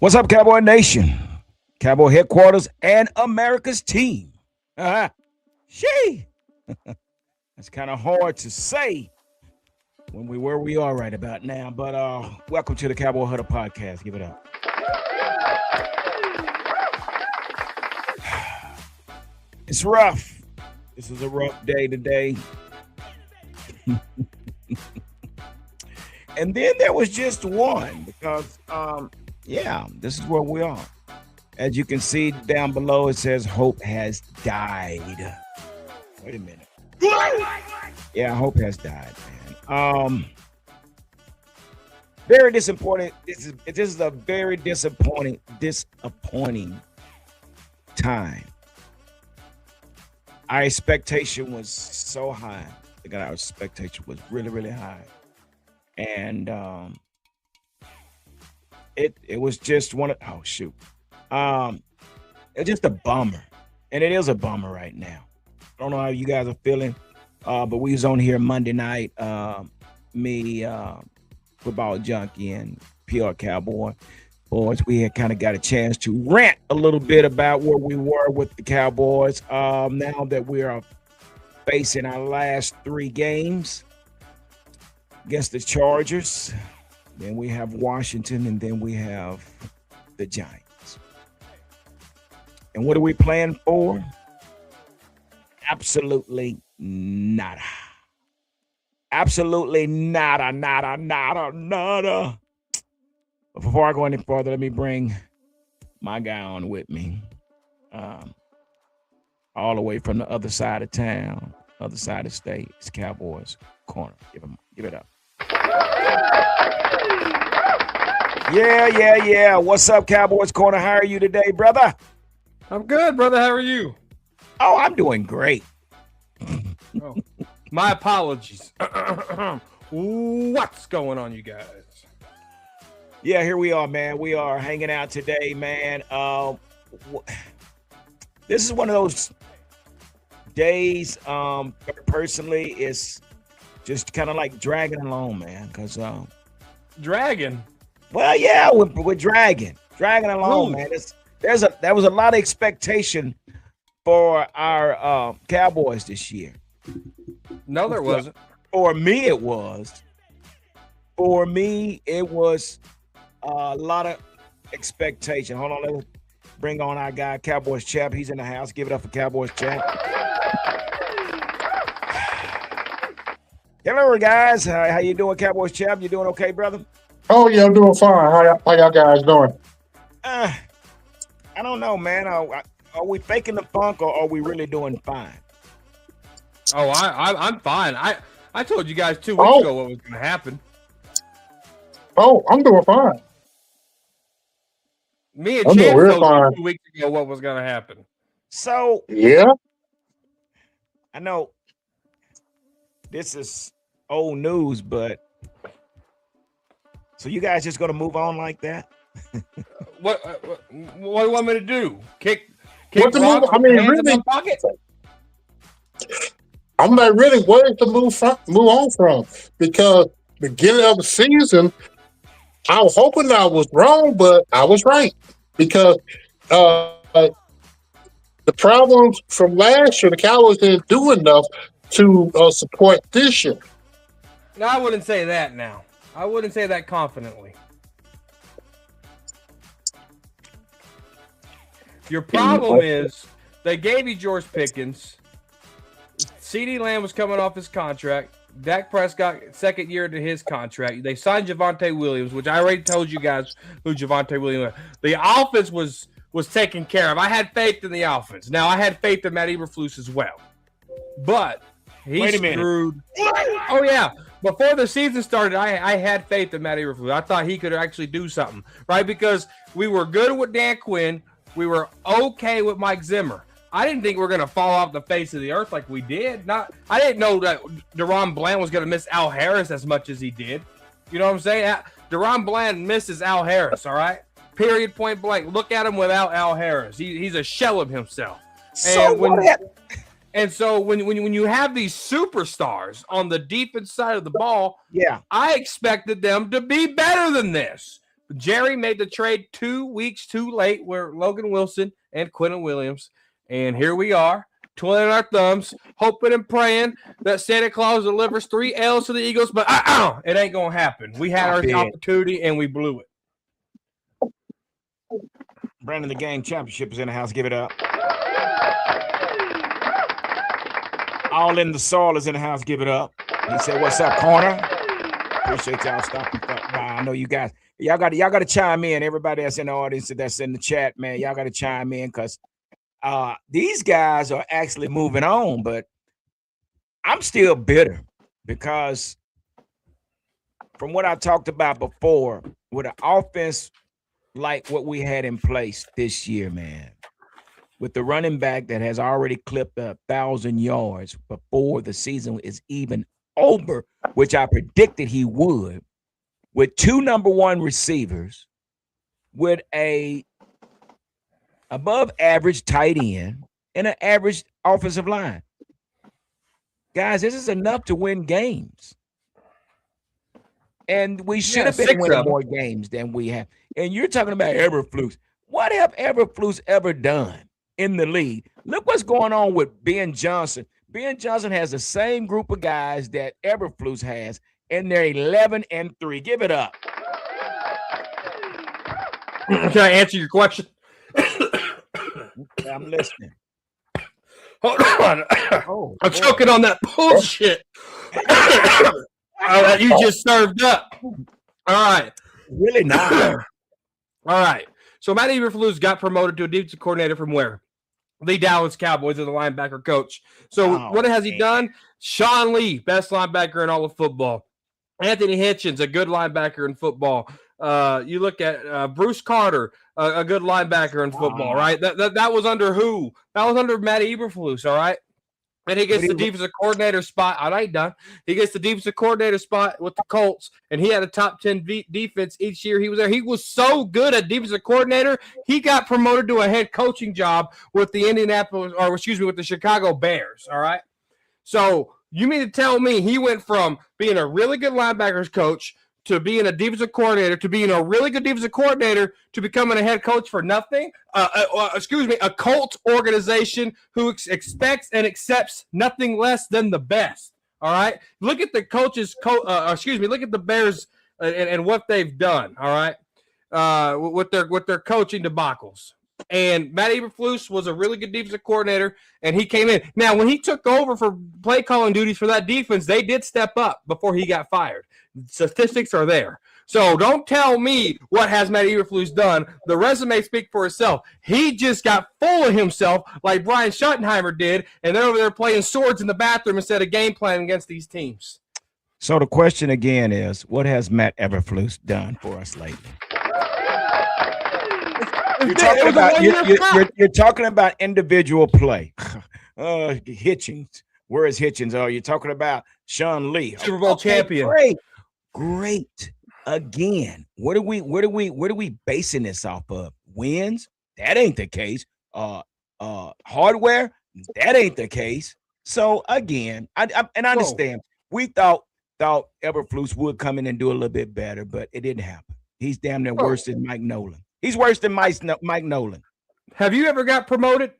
What's up, Cowboy Nation? Cowboy headquarters and America's team. She. That's kind of hard to say when where we are right about now. But welcome to the Cowboy Huddle podcast. Give it up. It's rough. This is a rough day today. And then there was just one because, this is where we are. As you can see down below, it says hope has died. Wait a minute. Yeah, hope has died, man. Very disappointing. This is a very disappointing time. Our expectation was so high. Our expectation was really, really high. And it was just it's just a bummer. And it is a bummer right now. I don't know how you guys are feeling, but we was on here Monday night, me, Football Junkie, and PR Cowboy Boys. We had kind of got a chance to rant a little bit about where we were with the Cowboys. Now that we are facing our last 3 games against the Chargers, then we have Washington, and then we have the Giants. And what are we playing for? Absolutely nada. Absolutely nada. But before I go any further, let me bring my guy on with me. All the way from the other side of town, other side of the state. It's Cowboys Corner. Give it up. Yeah. What's up, Cowboys Corner? How are you today, brother? I'm good, brother. How are you? Oh, I'm doing great. Oh, my apologies. What's going on, you guys? Yeah, here we are, man. We are hanging out today, man. This is one of those days, personally, it's just kind of like dragging along, man. Because Dragon? Well, yeah, we're dragging along, man. There was a lot of expectation for our Cowboys this year. No, there wasn't. For me, it was. For me, it was a lot of expectation. Hold on, let's bring on our guy, Cowboys Chap. He's in the house. Give it up for Cowboys Chap. Hello, guys. How you doing, Cowboys Chap? You doing okay, brother? Oh, yeah, I'm doing fine. How y'all guys doing? I don't know, man. Are we faking the funk, or are we really doing fine? Oh, I'm fine. I told you guys 2 weeks ago what was going to happen. Oh, I'm doing fine. Me and Chance told you 2 weeks ago what was going to happen. So, yeah, I know this is old news, but so you guys just going to move on like that? What do you want me to do? Kick what to move? I mean, really, in my pocket? I'm not really worried to move on from, because beginning of the season, I was hoping I was wrong, but I was right, because the problems from last year, the Cowboys didn't do enough to support this year. No, I wouldn't say that now. I wouldn't say that confidently. Your problem is they gave you George Pickens. CeeDee Lamb was coming off his contract. Dak Prescott, second year to his contract. They signed Javonte Williams, which I already told you guys who Javonte Williams was. The offense was taken care of. I had faith in the offense. Now, I had faith in Matt Eberflus as well. But he screwed. Oh, yeah. Before the season started, I had faith in Matt Eberflus. I thought he could actually do something, right? Because we were good with Dan Quinn. We were okay with Mike Zimmer. I didn't think we were going to fall off the face of the earth like we did. I didn't know that Deron Bland was going to miss Al Harris as much as he did. You know what I'm saying? Deron Bland misses Al Harris, all right? Period, point blank. Look at him without Al Harris. He's a shell of himself. So And so when you have these superstars on the defense side of the ball, yeah, I expected them to be better than this. Jerry made the trade 2 weeks too late with Logan Wilson and Quentin Williams. And here we are, twiddling our thumbs, hoping and praying that Santa Claus delivers 3 L's to the Eagles, but it ain't going to happen. We had our opportunity, and we blew it. Brandon, the game championship is in the house. Give it up. All in the soil is in the house. Give it up. He said, "What's up, corner?" Appreciate y'all stopping by. I know you guys. Y'all got to chime in. Everybody that's in the audience, that's in the chat, man, y'all got to chime in because these guys are actually moving on. But I'm still bitter because from what I talked about before, with an offense like what we had in place this year, man, with the running back that has already clipped 1,000 yards before the season is even over, which I predicted he would, with 2 number 1 receivers, with a above average tight end and an average offensive line. Guys, this is enough to win games. And we should have been winning more games than we have. And you're talking about Eberflus. What have Eberflus ever done in the league? Look what's going on with Ben Johnson. Ben Johnson has the same group of guys that Eberflus has, and they're 11-3. Give it up. Can I answer your question? I'm listening. Hold on. I'm choking on that bullshit that you just served up. All right. Really not. All right. So Matt Eberflus got promoted to a defensive coordinator from where? The Dallas Cowboys as the linebacker coach. So what has he done? Sean Lee, best linebacker in all of football. Anthony Hitchens, a good linebacker in football. You look at Bruce Carter, a good linebacker in football, right? That was under who? That was under Matt Eberflus, all right? And he gets the defensive coordinator spot. I ain't done. He gets the defensive coordinator spot with the Colts, and he had a top 10 defense each year he was there. He was so good at defensive coordinator, he got promoted to a head coaching job with the with the Chicago Bears, all right? So you mean to tell me he went from being a really good linebackers coach to being a defensive coordinator, to being a really good defensive coordinator, to becoming a head coach for nothing? A cult organization who expects and accepts nothing less than the best. All right. Look at the coaches. Look at the Bears and what they've done. All right, with their coaching debacles. And Matt Eberflus was a really good defensive coordinator, and he came in. Now, when he took over for play calling duties for that defense, they did step up before he got fired. Statistics are there. So don't tell me what has Matt Eberflus done. The resume speaks for itself. He just got full of himself like Brian Schottenheimer did, and they're over there playing swords in the bathroom instead of game planning against these teams. So the question again is, what has Matt Eberflus done for us lately? You're talking about individual play. Hitchens. Where is Hitchens? Oh, you're talking about Sean Lee. Super Bowl champion. Great. Again, what are we basing this off of? Wins? That ain't the case. Hardware? That ain't the case. So again, I understand. We thought Eberflus would come in and do a little bit better, but it didn't happen. He's damn near worse than Mike Nolan. He's worse than Mike Nolan. Have you ever got promoted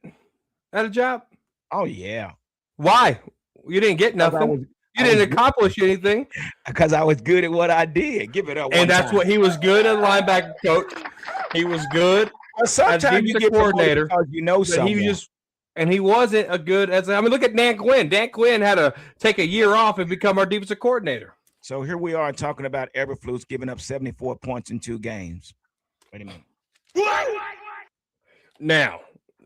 at a job? Oh, yeah. Why? You didn't get nothing. You didn't accomplish anything. Because I was good at what I did. Give it up. And that's what he was good as linebacker coach. He was good as you get coordinator. You know something. He wasn't a good as. I mean, look at Dan Quinn. Dan Quinn had to take a year off and become our defensive coordinator. So here we are talking about Eberflus giving up 74 points in 2 games. Wait a minute. Now,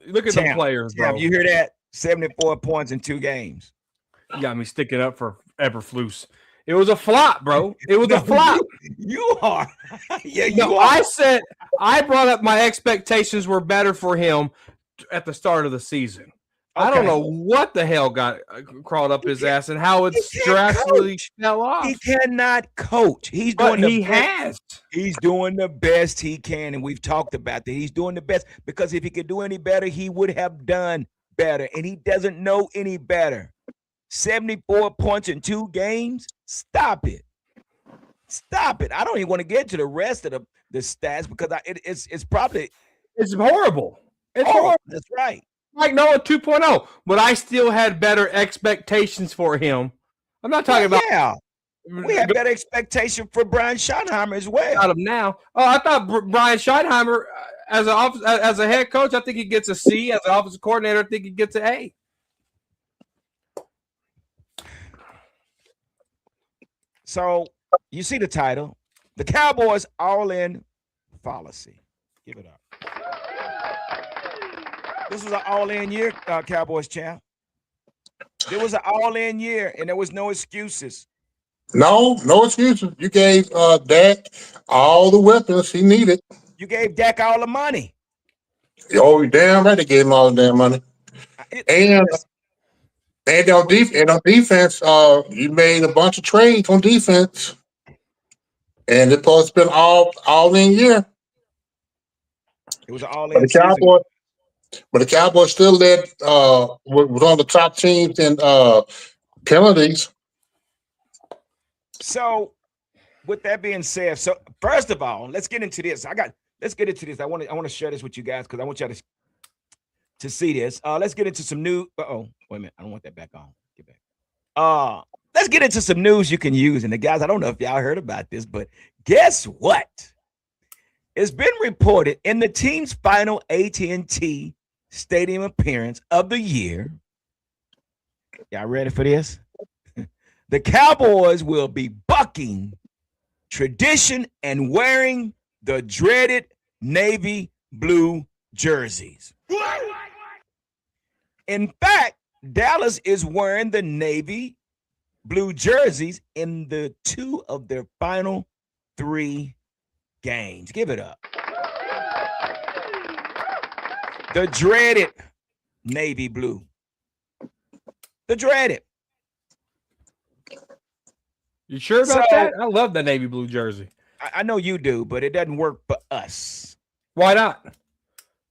look at the players, bro. You hear that? 74 points in 2 games. You got me sticking up for Eberflus. It was a flop, bro. It was a flop. You are. I brought up my expectations were better for him at the start of the season. Okay. I don't know what the hell got crawled up his ass and how it's drastically fell off. He cannot coach. He's doing the best he can, and we've talked about that. He's doing the best because if he could do any better, he would have done better, and he doesn't know any better. 74 points in 2 games? Stop it. Stop it. I don't even want to get to the rest of the stats because it's probably It's horrible. It's horrible. That's right. Mike Noah 2.0, but I still had better expectations for him. I'm not talking about. Yeah, we had better expectation for Brian Schottenheimer as well. Out of now. Oh, I thought Brian Schottenheimer as a head coach, I think he gets a C. As an offensive coordinator, I think he gets an A. So you see the title, the Cowboys All In Fallacy. Give it up. This was an all-in year, Cowboys champ. It was an all-in year, and there was no excuses. No excuses. You gave Dak all the weapons he needed. You gave Dak all the money. Oh, you damn right they gave him all the damn money. And on defense, you made a bunch of trades on defense. And it's supposed to be all in year. It was an all-in season. But the Cowboys still led was on the top teams in penalties. So, with that being said, so first of all, let's get into this. Let's get into this. I want to share this with you guys because I want y'all to see this. Let's get into some new. Wait a minute. I don't want that back on. Get back. Let's get into some news you can use. And the guys, I don't know if y'all heard about this, but guess what? It's been reported in the team's final AT&T Stadium appearance of the year. Y'all ready for this? The Cowboys will be bucking tradition and wearing the dreaded navy blue jerseys. In fact, Dallas is wearing the navy blue jerseys in the 2 of their final 3 games. Give it up. The dreaded navy blue. The dreaded. You sure about that? I love the navy blue jersey. I know you do, but it doesn't work for us. Why not?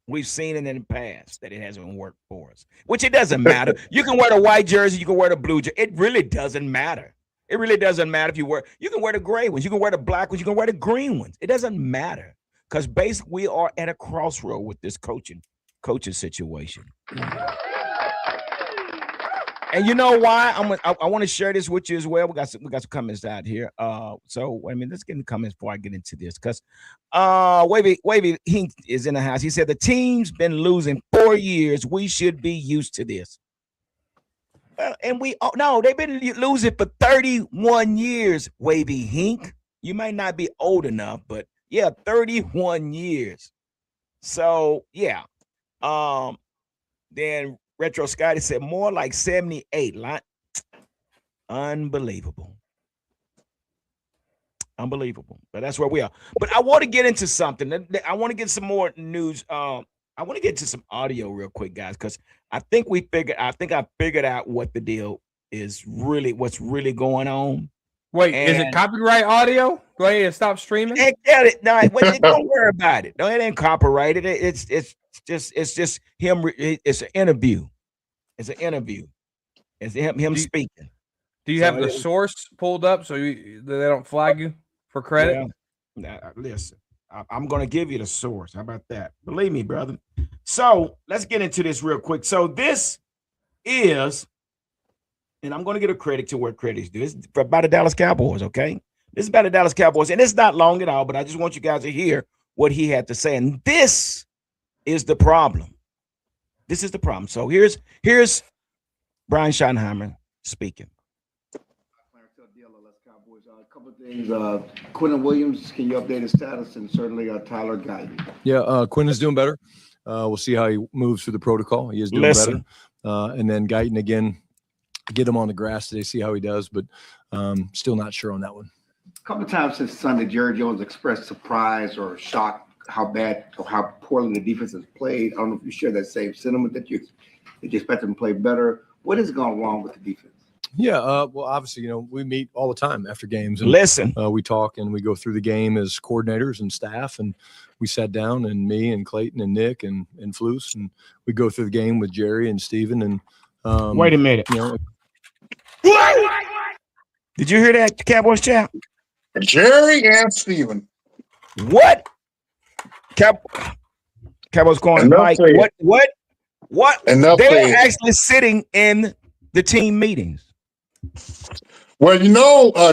We've seen it in the past that it hasn't worked for us, which it doesn't matter. You can wear the white jersey. You can wear the blue jersey. It really doesn't matter. It really doesn't matter if you can wear the gray ones. You can wear the black ones. You can wear the green ones. It doesn't matter because basically we are at a crossroad with this coaching situation. And you know why? I want to share this with you as well. We got some comments out here. So I mean, let's get in the comments before I get into this because Wavy Hink is in the house. He said the team's been losing 4 years. We should be used to this. Well, and they've been losing for 31 years. Wavy Hink, you might not be old enough, but yeah, 31 years. So yeah, then. Retro Scotty said more like 78. Unbelievable. But that's where we are. But I want to get into something. I want to get some more news. I want to get to some audio real quick, guys, because I think I figured out what the deal is really, what's really going on. Wait, is it copyright audio? Go ahead and stop streaming. Get it. No, don't worry about it. No, it ain't copyrighted. It's just him. It's an interview. It's an interview. It's him speaking. Do you have the source pulled up so they don't flag you for credit? Yeah. Listen, I'm going to give you the source. How about that? Believe me, brother. So let's get into this real quick. So this is, and I'm going to get a credit to where credit's due. It's about the Dallas Cowboys, okay? This is about the Dallas Cowboys, and it's not long at all, but I just want you guys to hear what he had to say. And this is the problem. This is the problem. So here's Brian Schottenheimer speaking. A couple of things. Quinton Williams, can you update his status? And certainly Tyler Guyton. Yeah, Quinn is doing better. We'll see how he moves through the protocol. He is doing better. And then Guyton again, get him on the grass today, see how he does, but still not sure on that one. A couple of times since Sunday, Jerry Jones expressed surprise or shock how bad or how poorly the defense has played. I don't know if you share that same sentiment that you expect them to play better. What has gone wrong with the defense? Yeah, well, obviously, we meet all the time after games. And, listen, we talk and we go through the game as coordinators and staff, and we sat down, and me and Clayton and Nick and Flus, and we go through the game with Jerry and Steven. And wait a minute. Did you hear that, Cowboys chat? Jerry and Steven. What? Cowboys corner, Enough Mike. said. What? Enough They're said. actually sitting in the team meetings. Well,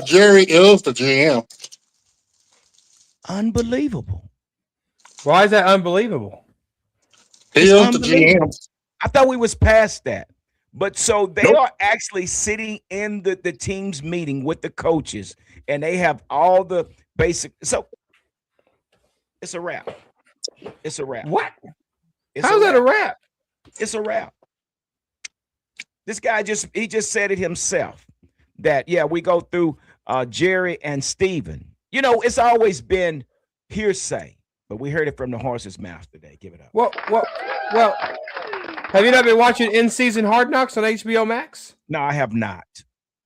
Jerry is the GM. Unbelievable. Why is that unbelievable? He It's is the GM. I thought we was past that. But so they Nope. are actually sitting in the team's meeting with the coaches, and they have all the basic. So it's a wrap. It's a wrap. What? It's How's that a wrap? It's a wrap. This guy just said it himself that, yeah, we go through Jerry and Steven. It's always been hearsay, but we heard it from the horse's mouth today. Give it up. Well, have you not been watching in-season Hard Knocks on HBO Max? No, I have not.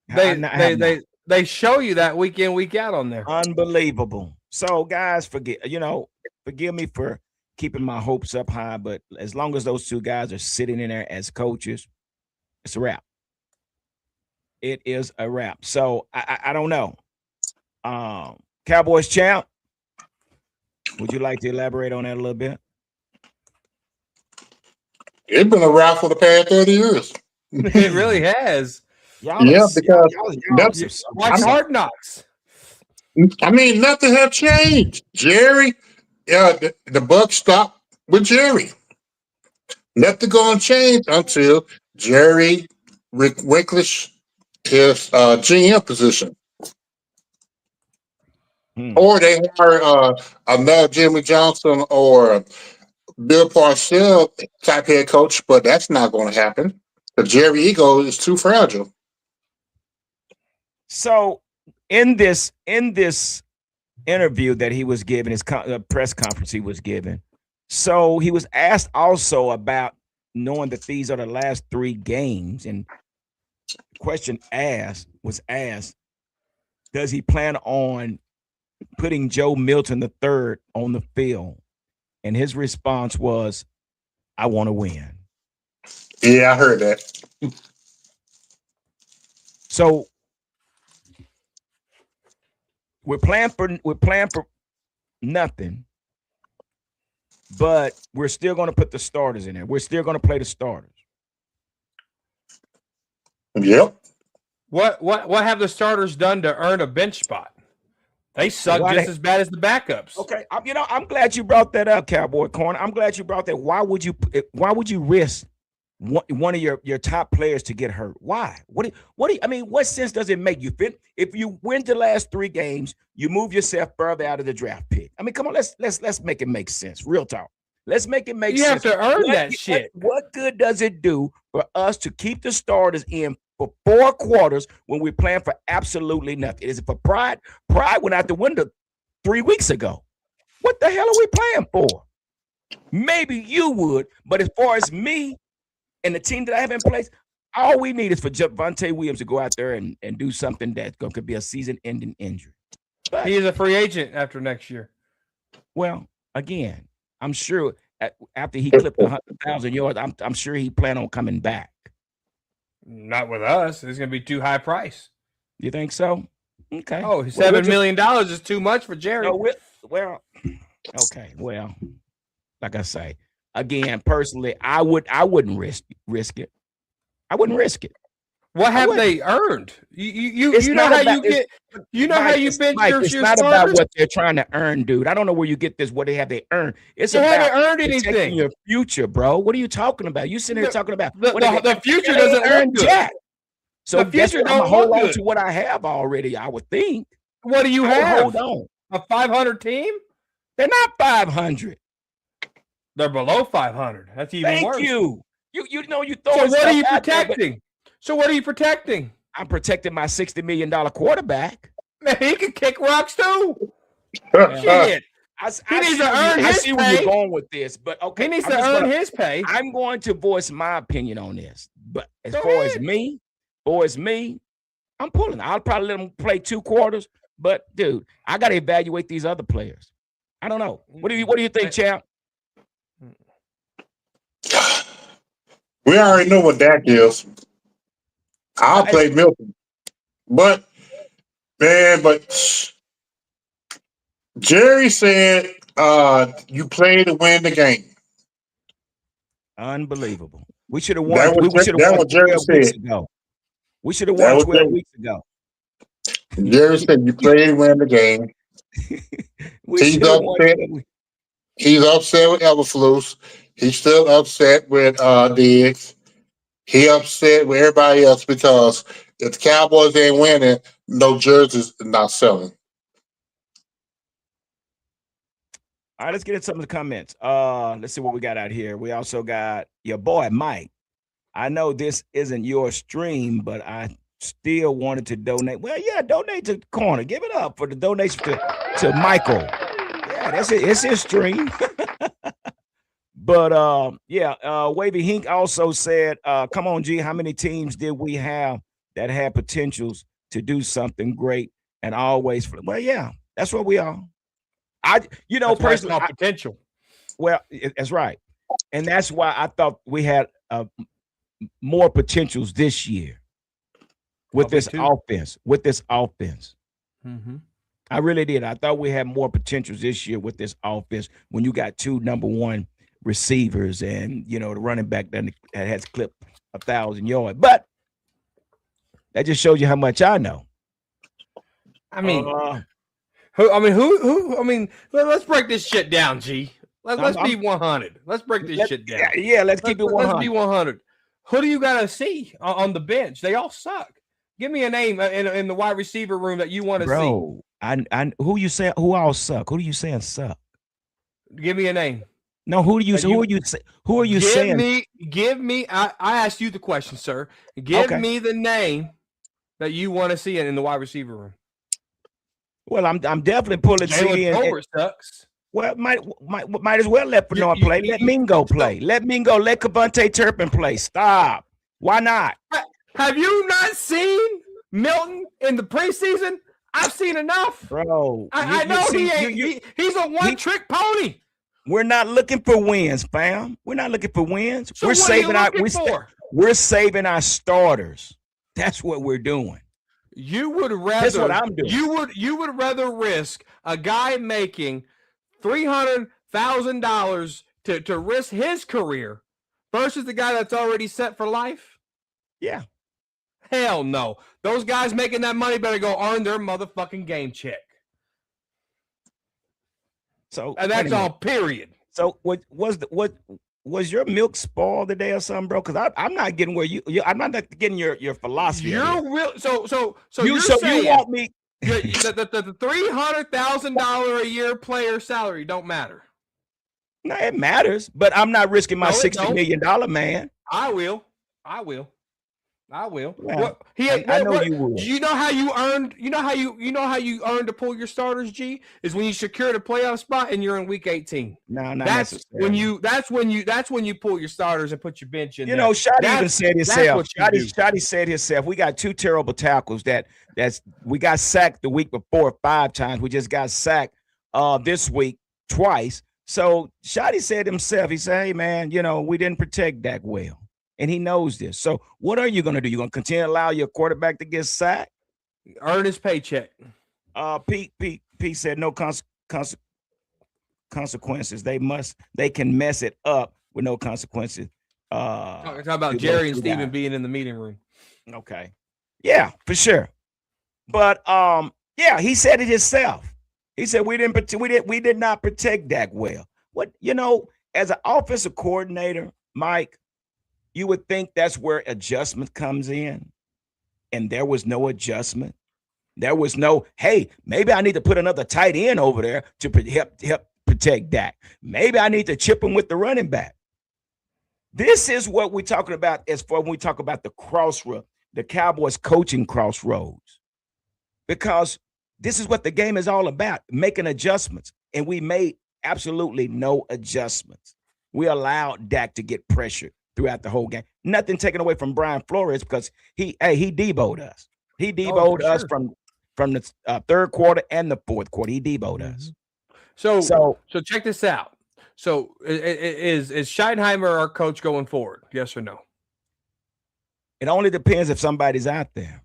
They show you that week in, week out on there. Unbelievable. So, guys, forgive me for keeping my hopes up high, but as long as those two guys are sitting in there as coaches, it's a wrap. It is a wrap. So I don't know. Cowboys champ, would you like to elaborate on that a little bit? It's been a wrap for the past 30 years. It really has. Because watch Hard Knocks. I mean, nothing has changed. Jerry, the buck stopped with Jerry. Nothing going to change until Jerry relinquish his GM position. Or they hire another Jimmy Johnson or Bill Parcells type head coach, but that's not going to happen. The Jerry ego is too fragile. So in this interview that he was giving, his press conference he was giving, so he was asked also about knowing that these are the last 3 games, and the question was asked, does he plan on putting Joe Milton III on the field? And his response was, I want to win. Yeah, I heard that. So we're playing for nothing, but we're still going to put the starters in there. We're still going to play the starters. Yep. What have the starters done to earn a bench spot? They suck just as bad as the backups. Okay, I'm glad you brought that up, Cowboy Corner. I'm glad you brought that. Why would you risk one of your top players to get hurt? Why? What sense does it make? If you win the last 3 games, you move yourself further out of the draft pick. I mean, come on, let's make it make sense. Real talk. Let's make it make sense. You have to earn that shit. What good does it do for us to keep the starters in for 4 quarters when we're playing for absolutely nothing? Is it for pride? Pride went out the window 3 weeks ago. What the hell are we playing for? Maybe you would, but as far as me and the team that I have in place, all we need is for Javonte Williams to go out there and do something that could be a season-ending injury. But he is a free agent after next year. Well, again, I'm sure after he clipped 100,000 yards, I'm sure he planned on coming back. Not with us. It's going to be too high price. You think so? Okay. Oh, $7 million is too much for Jerry. No, okay. Well, like I say, again, personally, I wouldn't risk it. I wouldn't risk it. What have they earned? You know how you get. You know how you bench your It's not about what they're trying to earn, dude. I don't know where you get this. What they earned? It's they about haven't earned anything. Your future, bro. What are you talking about? You sitting here talking about the future doesn't earn jack. So the future don't hold on to what I have already. I would think. What do you have? Hold on. A 500 team? They're not 500. They're below 500. That's even worse. Thank you. You throw. So what are you protecting? So what are you protecting? I'm protecting my $60 million quarterback. Man, he can kick rocks too. Shit. He needs to earn his pay. Where you're going with this, but okay. He needs to earn his pay. I'm going to voice my opinion on this. But as far as me, I'm pulling. I'll probably let him play 2 quarters. But dude, I got to evaluate these other players. I don't know. What do you think, champ? We already know what Dak is. I'll play Milton. But Jerry said, "You play to win the game." Unbelievable. We should have won. That was We should have that won what Jerry 12 weeks said. ago. We should have That won was 12 Jerry. weeks ago. Jerry said, "You play to win the game." We He's should have won upset. 12 weeks. He's upset with Everflus. He's still upset with Diggs. He upset with everybody else because if the Cowboys ain't winning, no jerseys not selling. All right, let's get into some of the comments. Let's see what we got out here. We also got your boy Mike. I know this isn't your stream, but I still wanted to donate. Well, yeah, donate to the corner. Give it up for the donation to Michael. Yeah, that's it. It's his stream. But Wavy Hink also said, come on, G, how many teams did we have that had potentials to do something great and always well, yeah, that's what we are. Personally, potential. Well, that's right. And that's why I thought we had more potentials this year with this offense. Mm-hmm. I really did. I thought we had more potentials this year with this offense when you got two number one receivers and, the running back that has clipped 1,000 yards. But that just shows you how much I know. I mean, let's break this shit down, G. Let's be 100. Let's break this shit down. Yeah, let's keep it 100. Let's be 100. Who do you got to see on the bench? They all suck. Give me a name in the wide receiver room that you want to see. Bro, who you saying? Who all suck? Who are you saying suck? Give me a name. No, who are you saying? Give me. I asked you the question, sir. Give me the name that you want to see in the wide receiver room. Well, I'm definitely pulling CD and sucks. Well, might as well let Bernard play. Let Mingo play. Let Cavante Turpin play. Stop. Why not? Have you not seen Milton in the preseason? I've seen enough, bro. I know he's a one-trick pony. We're not looking for wins, fam. We're not looking for wins. So we're saving our starters. That's what we're doing. You would rather. That's what I'm doing. You would rather risk a guy making $300,000 to risk his career versus the guy that's already set for life? Yeah. Hell no. Those guys making that money better go earn their motherfucking game check. So and that's all. Period. So what was your milk spoiled today or something, bro? Because I'm not getting where I'm not getting your philosophy. So you want me the $300,000 a year player salary don't matter. No, it matters, but I'm not risking my $60 million man. I will. Well, I know you will. You know how you earned. You know how you earned to pull your starters. G is when you secure the playoff spot and you're in week 18. No, that's when you pull your starters and put your bench in. Shotty even said himself. Shotty said himself. We got two terrible tackles. We got sacked the week before 5 times. We just got sacked this week twice. So Shotty said himself. He said, "Hey man, we didn't protect Dak well." And he knows this. So what are you going to do? You're going to continue to allow your quarterback to get sacked? Earn his paycheck. Pete said no consequences. They can mess it up with no consequences. Talk about Jerry and Steven being in the meeting room. Okay. Yeah, for sure. But he said it himself. He said we did not protect Dak well. What, as an offensive coordinator, Mike, you would think that's where adjustment comes in, and there was no adjustment. There was no, hey, maybe I need to put another tight end over there to help protect Dak. Maybe I need to chip him with the running back. This is what we're talking about as far when we talk about the crossroad, the Cowboys coaching crossroads, because this is what the game is all about, making adjustments, and we made absolutely no adjustments. We allowed Dak to get pressured throughout the whole game. Nothing taken away from Brian Flores because he deboed us. He deboed us from the third quarter and the fourth quarter. He deboed us. So check this out. So is Schottenheimer our coach going forward? Yes or no? It only depends if somebody's out there.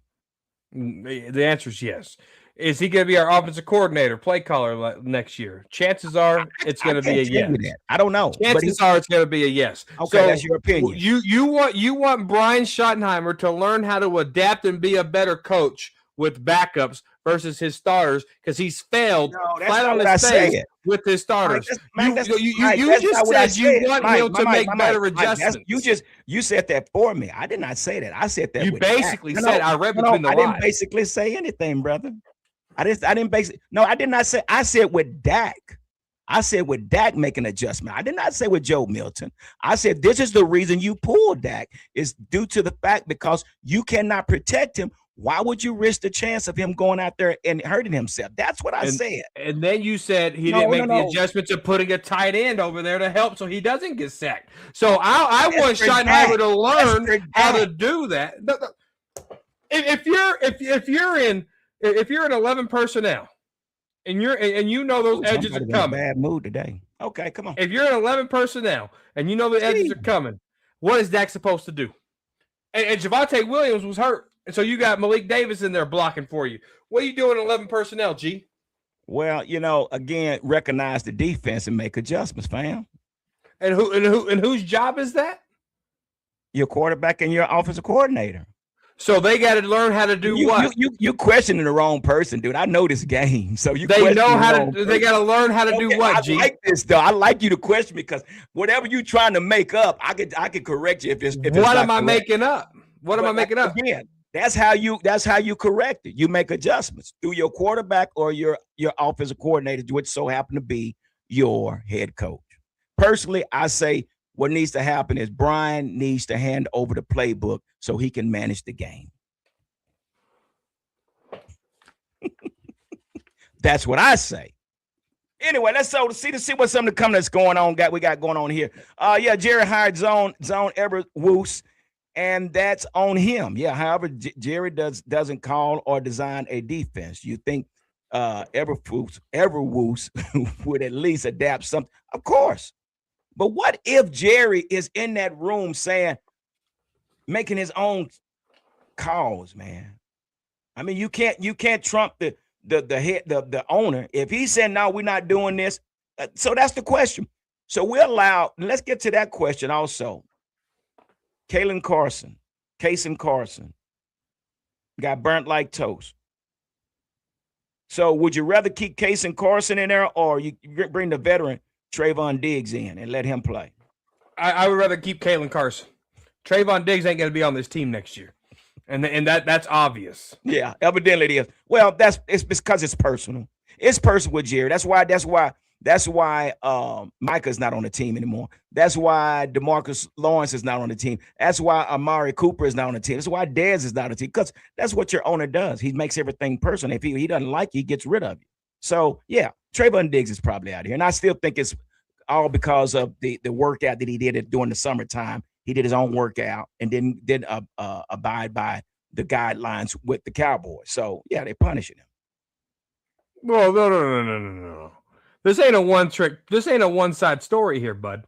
The answer is yes. Is he going to be our offensive coordinator, play caller next year? Chances are it's going to be a yes. I don't know. Chances are it's going to be a yes. Okay, so that's your opinion. You want Brian Schottenheimer to learn how to adapt and be a better coach with backups versus his starters because he's failed flat on his face with his starters. You just said you want him to make better adjustments. You said that for me. I did not say that. I said that. You basically said I read between the lines. I didn't basically say anything, brother. I didn't basically. No, I did not say. I said with Dak. I said with Dak making adjustment. I did not say with Joe Milton. I said this is the reason you pulled Dak is due to the fact because you cannot protect him. Why would you risk the chance of him going out there and hurting himself? That's what I said. And then you said he didn't make the adjustments of putting a tight end over there to help so he doesn't get sacked. So I want Schottenheimer to learn how to do that. If you're in 11 personnel and you know those edges are coming. Bad mood today. Okay, come on. If you're in 11 personnel and you know the edges are coming, what is Dak supposed to do? And Javonte Williams was hurt. And so you got Malik Davis in there blocking for you. What are you doing in 11 personnel, G? Well, again, recognize the defense and make adjustments, fam. And whose job is that? Your quarterback and your offensive coordinator. So they got to learn how to do what? You questioning the wrong person, dude. I know this game, so they know how to. They got to learn how to do what, G? I like this though. I like you to question me because whatever you trying to make up, I could correct you if it's. What am I making up? What am I making up? Again, that's how you correct it. You make adjustments through your quarterback or your offensive coordinator, which so happen to be your head coach. Personally, I say what needs to happen is Brian needs to hand over the playbook so he can manage the game. That's what I say. Anyway, let's see what's something to come that's going on. We got going on here. Jerry hired Zone Eberwoos. And that's on him. Yeah. However, Jerry doesn't call or design a defense. You think Eberwoos would at least adapt something? Of course. But what if Jerry is in that room making his own calls, man? I mean, you can't trump the head, the owner. If he said no, we're not doing this. So that's the question. So let's get to that question also. Casey Carson got burnt like toast. So would you rather keep Casey Carson in there or you bring the veteran Trayvon Diggs in and let him play? I would rather keep Kalen Carson. Trayvon Diggs ain't going to be on this team next year. And that's obvious. Yeah, evidently it is. Well, it's because it's personal. It's personal with Jerry. That's why Micah's not on the team anymore. That's why DeMarcus Lawrence is not on the team. That's why Amari Cooper is not on the team. That's why Dez is not on the team. Because that's what your owner does. He makes everything personal. If he doesn't like you, he gets rid of you. So, yeah, Trayvon Diggs is probably out of here. And I still think it's all because of the workout that he did during the summertime. He did his own workout and didn't abide by the guidelines with the Cowboys. So, yeah, they're punishing him. Well, no. This ain't a one-side story here, bud.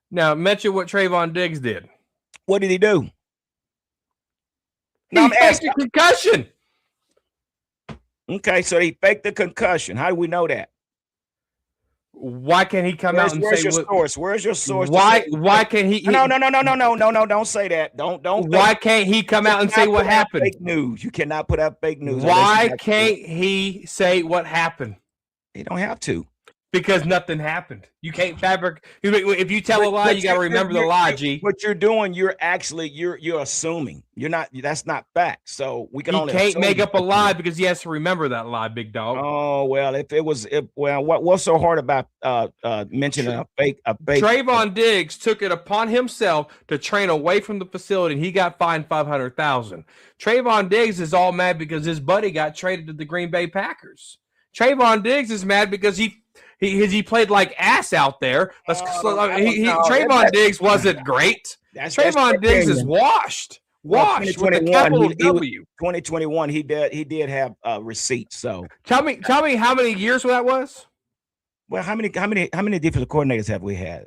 Now, mention what Trayvon Diggs did. What did he do? He faked a concussion. Okay, so he faked the concussion. How do we know that? Why can't he come out and say your source? Where's your source? Why can't he? No! Don't say that. Don't. Why can't he come out and say what happened? Fake news. You cannot put out fake news. Why can't he say what happened? He don't have to. Because nothing happened. You can't fabricate. If you tell a lie, you got to remember the lie, G. What you're doing, you're assuming. You're not. That's not fact. So we can only. He can't make up a lie because he has to remember that lie, big dog. Oh well, what's so hard about mentioning a fake? Trayvon Diggs took it upon himself to train away from the facility, and he got fined $500,000. Trayvon Diggs is all mad because his buddy got traded to the Green Bay Packers. Trayvon Diggs is mad because he played like ass out there. Trayvon Diggs wasn't great. Trayvon Diggs is washed. Washed with a capital W. 2021, he did have receipts. So tell me how many years that was. Well, how many defensive coordinators have we had?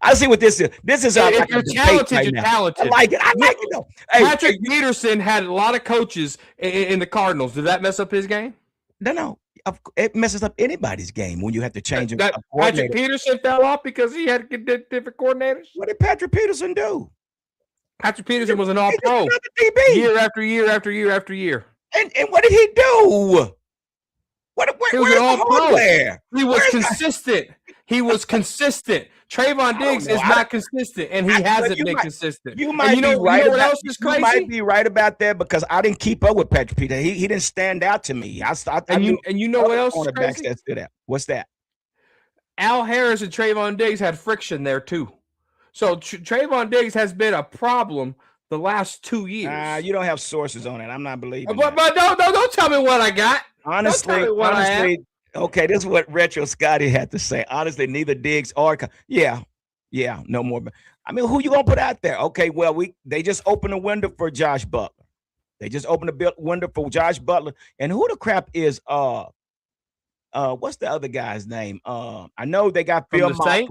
I see what this is. This is if you're talented, you're talented. I like it though. Patrick Peterson had a lot of coaches in the Cardinals. Did that mess up his game? No. It messes up anybody's game when you have to change a Patrick coordinator. Peterson fell off because he had to get different coordinators. What did Patrick Peterson do? Patrick Peterson was an all-pro DB. year after year after year after year. And what did he do? He was an all-pro. He was Where's consistent. He was consistent. Trayvon Diggs is not consistent, and he hasn't been consistent. You might be right. You know what else is crazy? You might be right about that because I didn't keep up with Patrick Peterson. He didn't stand out to me. You know what else is crazy? What's that? Al Harris and Trayvon Diggs had friction there too. So Trayvon Diggs has been a problem the last 2 years. You don't have sources on it. I'm not believing. But don't tell me what I got. Honestly, okay, this is what Retro Scotty had to say. Honestly, neither Diggs or no more. I mean, who you gonna put out there? Okay, well, they just opened a window for Josh Butler. They just opened a window for Josh Butler. And who the crap is what's the other guy's name? I know they got Phil Maffa.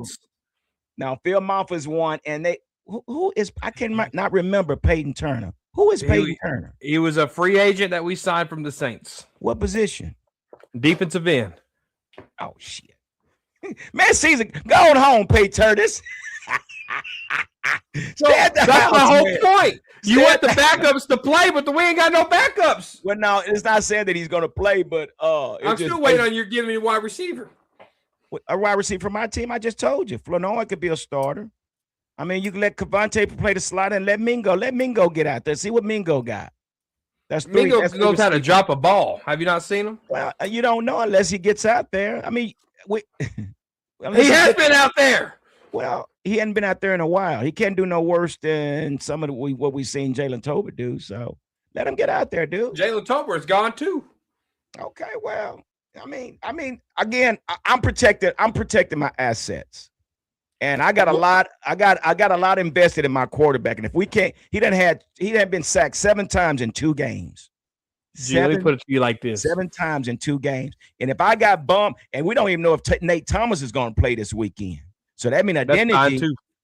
Now Phil Maffa is one, and who is I can not remember Peyton Turner. Who is Peyton Turner? He was a free agent that we signed from the Saints. What position? Defensive end. Oh shit. Man, season going home, Peyton Turner. That's my whole point. You want the backups to play, but we ain't got no backups. Well, no, it's not saying that he's going to play, but I'm still waiting on you giving me a wide receiver. A wide receiver for my team. I just told you, Flanoa could be a starter. I mean, you can let Cavante play the slot and let Mingo get out there. See what Mingo got. That's three. Mingo knows how to drop a ball. Have you not seen him? Well, you don't know unless he gets out there. I mean, he has been out there. Well, he hadn't been out there in a while. He can't do no worse than some of what we've seen Jalen Tolbert do. So let him get out there, dude. Jalen Tolbert is gone too. Okay, well, I mean, again, I'm protecting my assets. And I got a lot. I got a lot invested in my quarterback. And if we can't, he done been sacked 7 times in 2 games. Let me put it to you like this: 7 times in 2 games. And if I got bumped, and we don't even know if Nate Thomas is going to play this weekend, so that means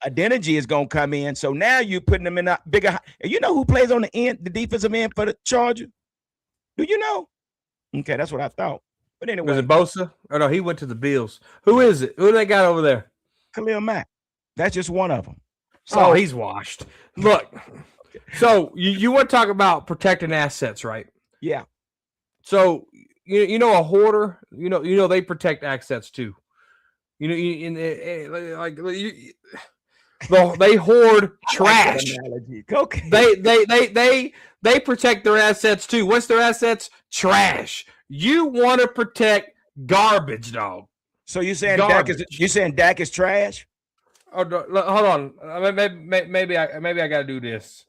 identity is going to come in. So now you're putting them in a bigger. And you know who plays on the end, the defensive end for the Chargers? Do you know? Okay, that's what I thought. But anyway, was it Bosa? Oh no, he went to the Bills. Who is it? Who they got over there? Khalil Mack. That's just one of them. So he's washed. Look, so you want to talk about protecting assets, right? Yeah. So you know a hoarder, you know they protect assets too. They hoard trash. Okay. They protect their assets too. What's their assets? Trash. You want to protect garbage, dog. So you saying Dak is trash? Oh, hold on. Maybe I got to do this.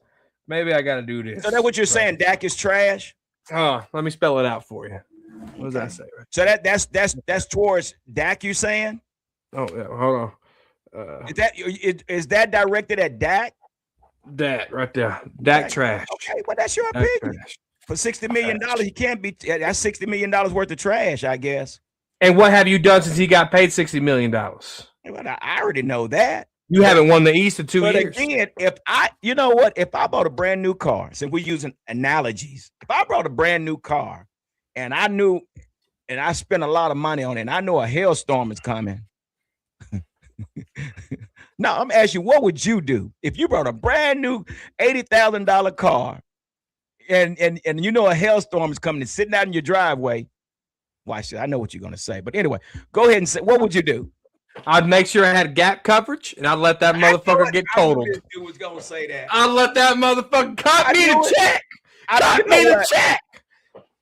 Maybe I got to do this. So that's what you're saying? Dak is trash? Let me spell it out for you. What does that say? Right? So that's towards Dak. You saying? Oh yeah. Hold on. Is that directed at Dak? Dak right there. Dak trash. Okay, well that's your opinion. For $60 million, he can't be. That's $60 million worth of trash, I guess. And what have you done since he got paid $60 million? Well, I already know that. You haven't won the East in 2 years. But again, if I bought a brand new car, since we're using analogies, if I bought a brand new car and I knew, and I spent a lot of money on it, and I know a hailstorm is coming. Now, I'm asking you, what would you do if you brought a brand new $80,000 car and you know a hailstorm is coming and sitting out in your driveway? Watch it. I know what you're going to say. But anyway, go ahead and say, what would you do? I'd make sure I had gap coverage, and I'd let that motherfucker get totaled. This dude was going to say that. I'd let that motherfucker cut me the check. Cut me the check.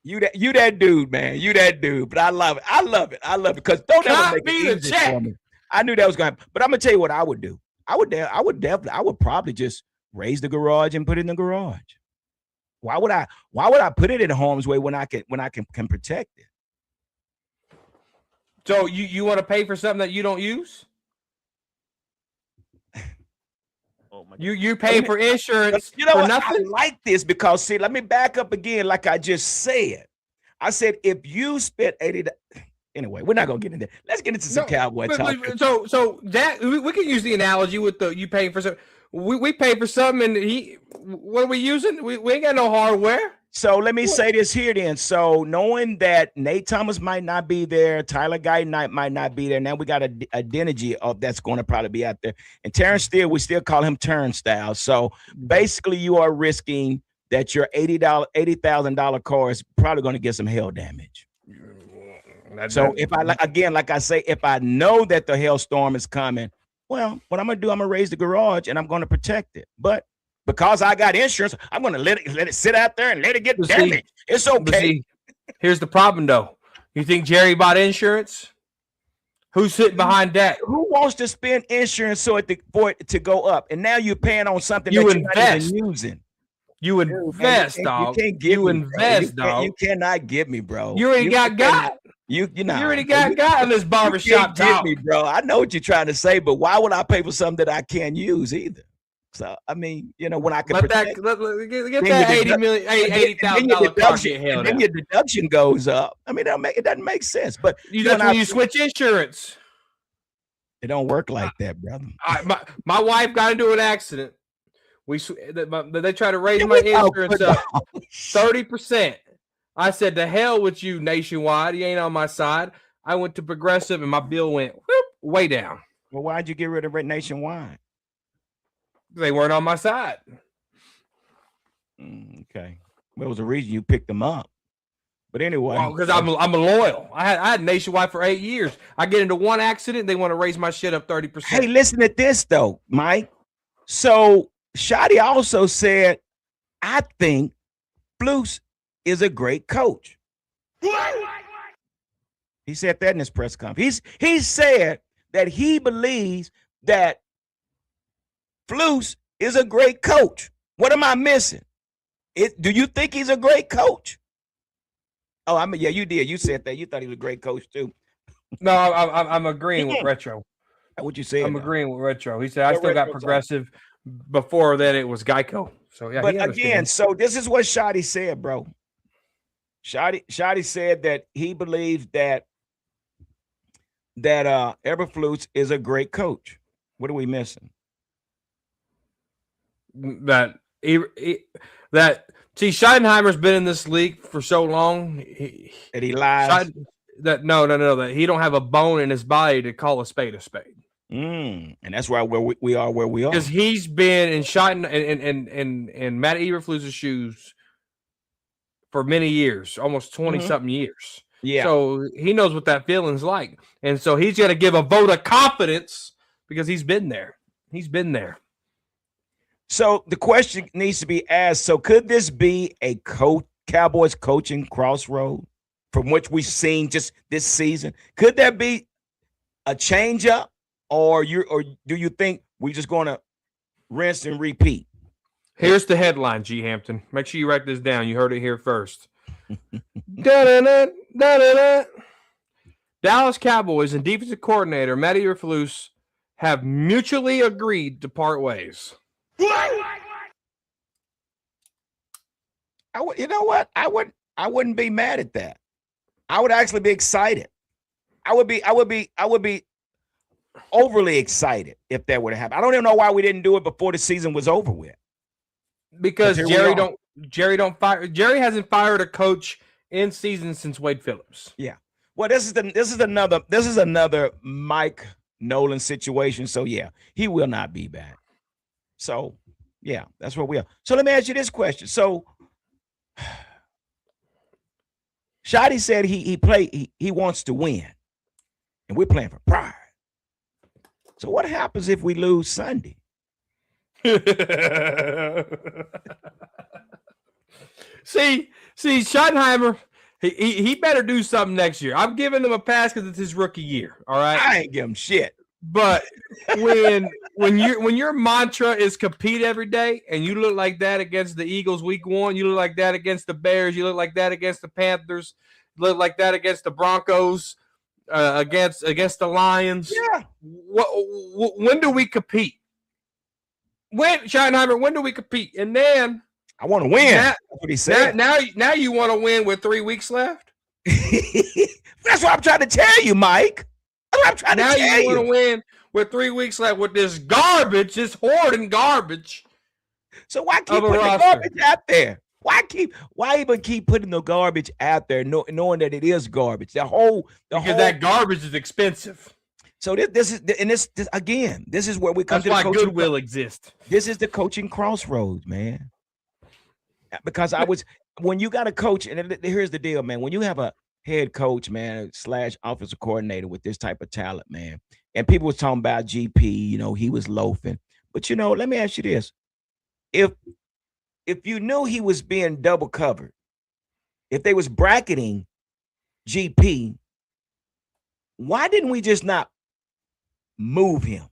You that dude, man. You that dude. But I love it. I love it. Because don't ever make it easy for me. I knew that was going to happen. But I'm going to tell you what I would do. I would probably just raise the garage and put it in the garage. Why would I put it in harm's way when I can protect it? So you want to pay for something that you don't use? Oh my! You pay for insurance for nothing? I like this because see, let me back up again. Like I just said, I said if you spent $80. Anyway, we're not gonna get into that. Let's get into some Cowboy talk. So that we can use the analogy with you paying for something. We pay for something, and what are we using? We ain't got no hardware. So let me say this here then. So knowing that Nate Thomas might not be there, Tyler Guyton might not be there. Now we got a Denegi of that's going to probably be out there. And Terrence Steele, we still call him Turnstile. So basically you are risking that your $80,000 car is probably going to get some hail damage. So if like I say, if I know that the hailstorm is coming, well, what I'm going to do, I'm going to raise the garage and I'm going to protect it. But because I got insurance, I'm going to let it sit out there and let it get damaged. It's okay. Here's the problem, though. You think Jerry bought insurance? Who's sitting behind that? Who wants to spend insurance for it to go up? And now you're paying on something you that invest. You're not even using. You invest, dog. You can't give me, invest, dog. You cannot give me, bro. You already got. You already got in this barbershop talk. Me, bro. I know what you're trying to say, but why would I pay for something that I can't use either? So I mean, when I can get that $80,000 car get held out. Then your deduction goes up. I mean, it doesn't make sense. But that's when you switch insurance. It don't work like that, brother. My wife got into an accident. They try to raise my insurance up 30%. I said, "To hell with you, Nationwide. You ain't on my side." I went to Progressive, and my bill went way down. Well, why'd you get rid of Nationwide? They weren't on my side. Okay. What was the reason you picked them up? But anyway. Because I'm a loyal. I had Nationwide for 8 years. I get into one accident, they want to raise my shit up 30%. Hey, listen to this, though, Mike. So, Shotty also said, I think Flus is a great coach. He said that in his press conference. He said that he believes that Flus is a great coach. What am I missing? Do you think he's a great coach? Oh, I mean, yeah, you did. You said that. You thought he was a great coach too. No, I'm agreeing with Retro. What you said? I'm agreeing with Retro. He said I still got Progressive. Before that, it was Geico. So yeah. But again, so this is what Shotty said, bro. Shotty said that he believed that Eberflus is a great coach. What are we missing? That Schottenheimer's been in this league for so long that he lies. That he don't have a bone in his body to call a spade a spade. And that's why we are where we are. Because he's been in in Matt Eberflus's shoes for many years, almost 20 something years. Yeah. So he knows what that feeling's like, and so he's going to give a vote of confidence because he's been there. He's been there. So the question needs to be asked. So could this be a Cowboys coaching crossroad from which we've seen just this season? Could there be a change up, or do you think we're just going to rinse and repeat? Here's the headline, G. Hampton. Make sure you write this down. You heard it here first. Da-da-da. Dallas Cowboys and defensive coordinator Matt Eberflus have mutually agreed to part ways. You know what? I wouldn't be mad at that. I would actually be excited. I would be overly excited if that would have happened. I don't even know why we didn't do it before the season was over with. Because Jerry hasn't fired a coach in season since Wade Phillips. Yeah. Well, this is another Mike Nolan situation. So yeah, he will not be back. So yeah, that's where we are. So let me ask you this question. So Shotty said he wants to win, and we're playing for pride. So what happens if we lose Sunday? See, Schottenheimer, he better do something next year. I'm giving him a pass because it's his rookie year. All right, I ain't give him shit. But when your mantra is compete every day, and you look like that against the Eagles week 1, you look like that against the Bears, you look like that against the Panthers, you look like that against the Broncos, against the Lions. Yeah. When do we compete? Schottenheimer, when do we compete? And then I want to win. That's what he said. Now you want to win with 3 weeks left? That's what I'm trying to tell you, Mike. Now you want to win with 3 weeks left with this garbage, this hoarding garbage. So why keep putting the garbage out there? Why even keep putting the garbage out there, knowing that it is garbage? Because that garbage is expensive. So this is again. This is where we come That's to the why coaching. goodwill exists. This is the coaching crossroads, man. Because when you got a coach, and here's the deal, man. When you have a head coach, man, / offensive coordinator with this type of talent, man, and people was talking about GP, he was loafing. But let me ask you this: if you knew he was being double covered, if they was bracketing GP, why didn't we just not move him?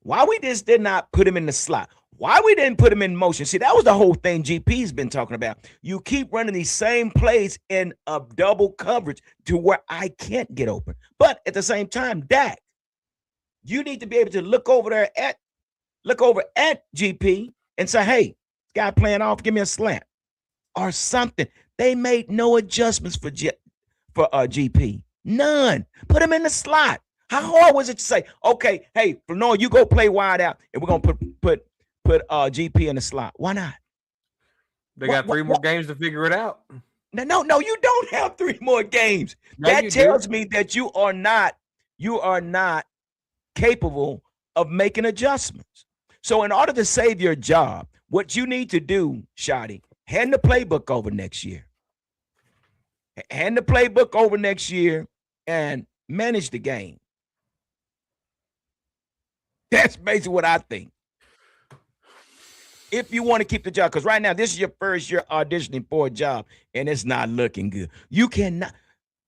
Why we just did not put him in the slot? Why we didn't put him in motion? See, that was the whole thing GP's been talking about. You keep running these same plays in a double coverage to where I can't get open. But at the same time, Dak, you need to be able to look over at GP and say, hey, guy playing off, give me a slant or something. They made no adjustments for GP. None. Put him in the slot. How hard was it to say, okay, hey, no, you go play wide out, and we're gonna put GP in the slot? Why not? They got three more games to figure it out. No, you don't have 3 more games. That tells me that you are not capable of making adjustments. So in order to save your job, what you need to do, Shotty, hand the playbook over next year. Hand the playbook over next year and manage the game. That's basically what I think. If you want to keep the job, because right now this is your first year auditioning for a job, and it's not looking good. You cannot,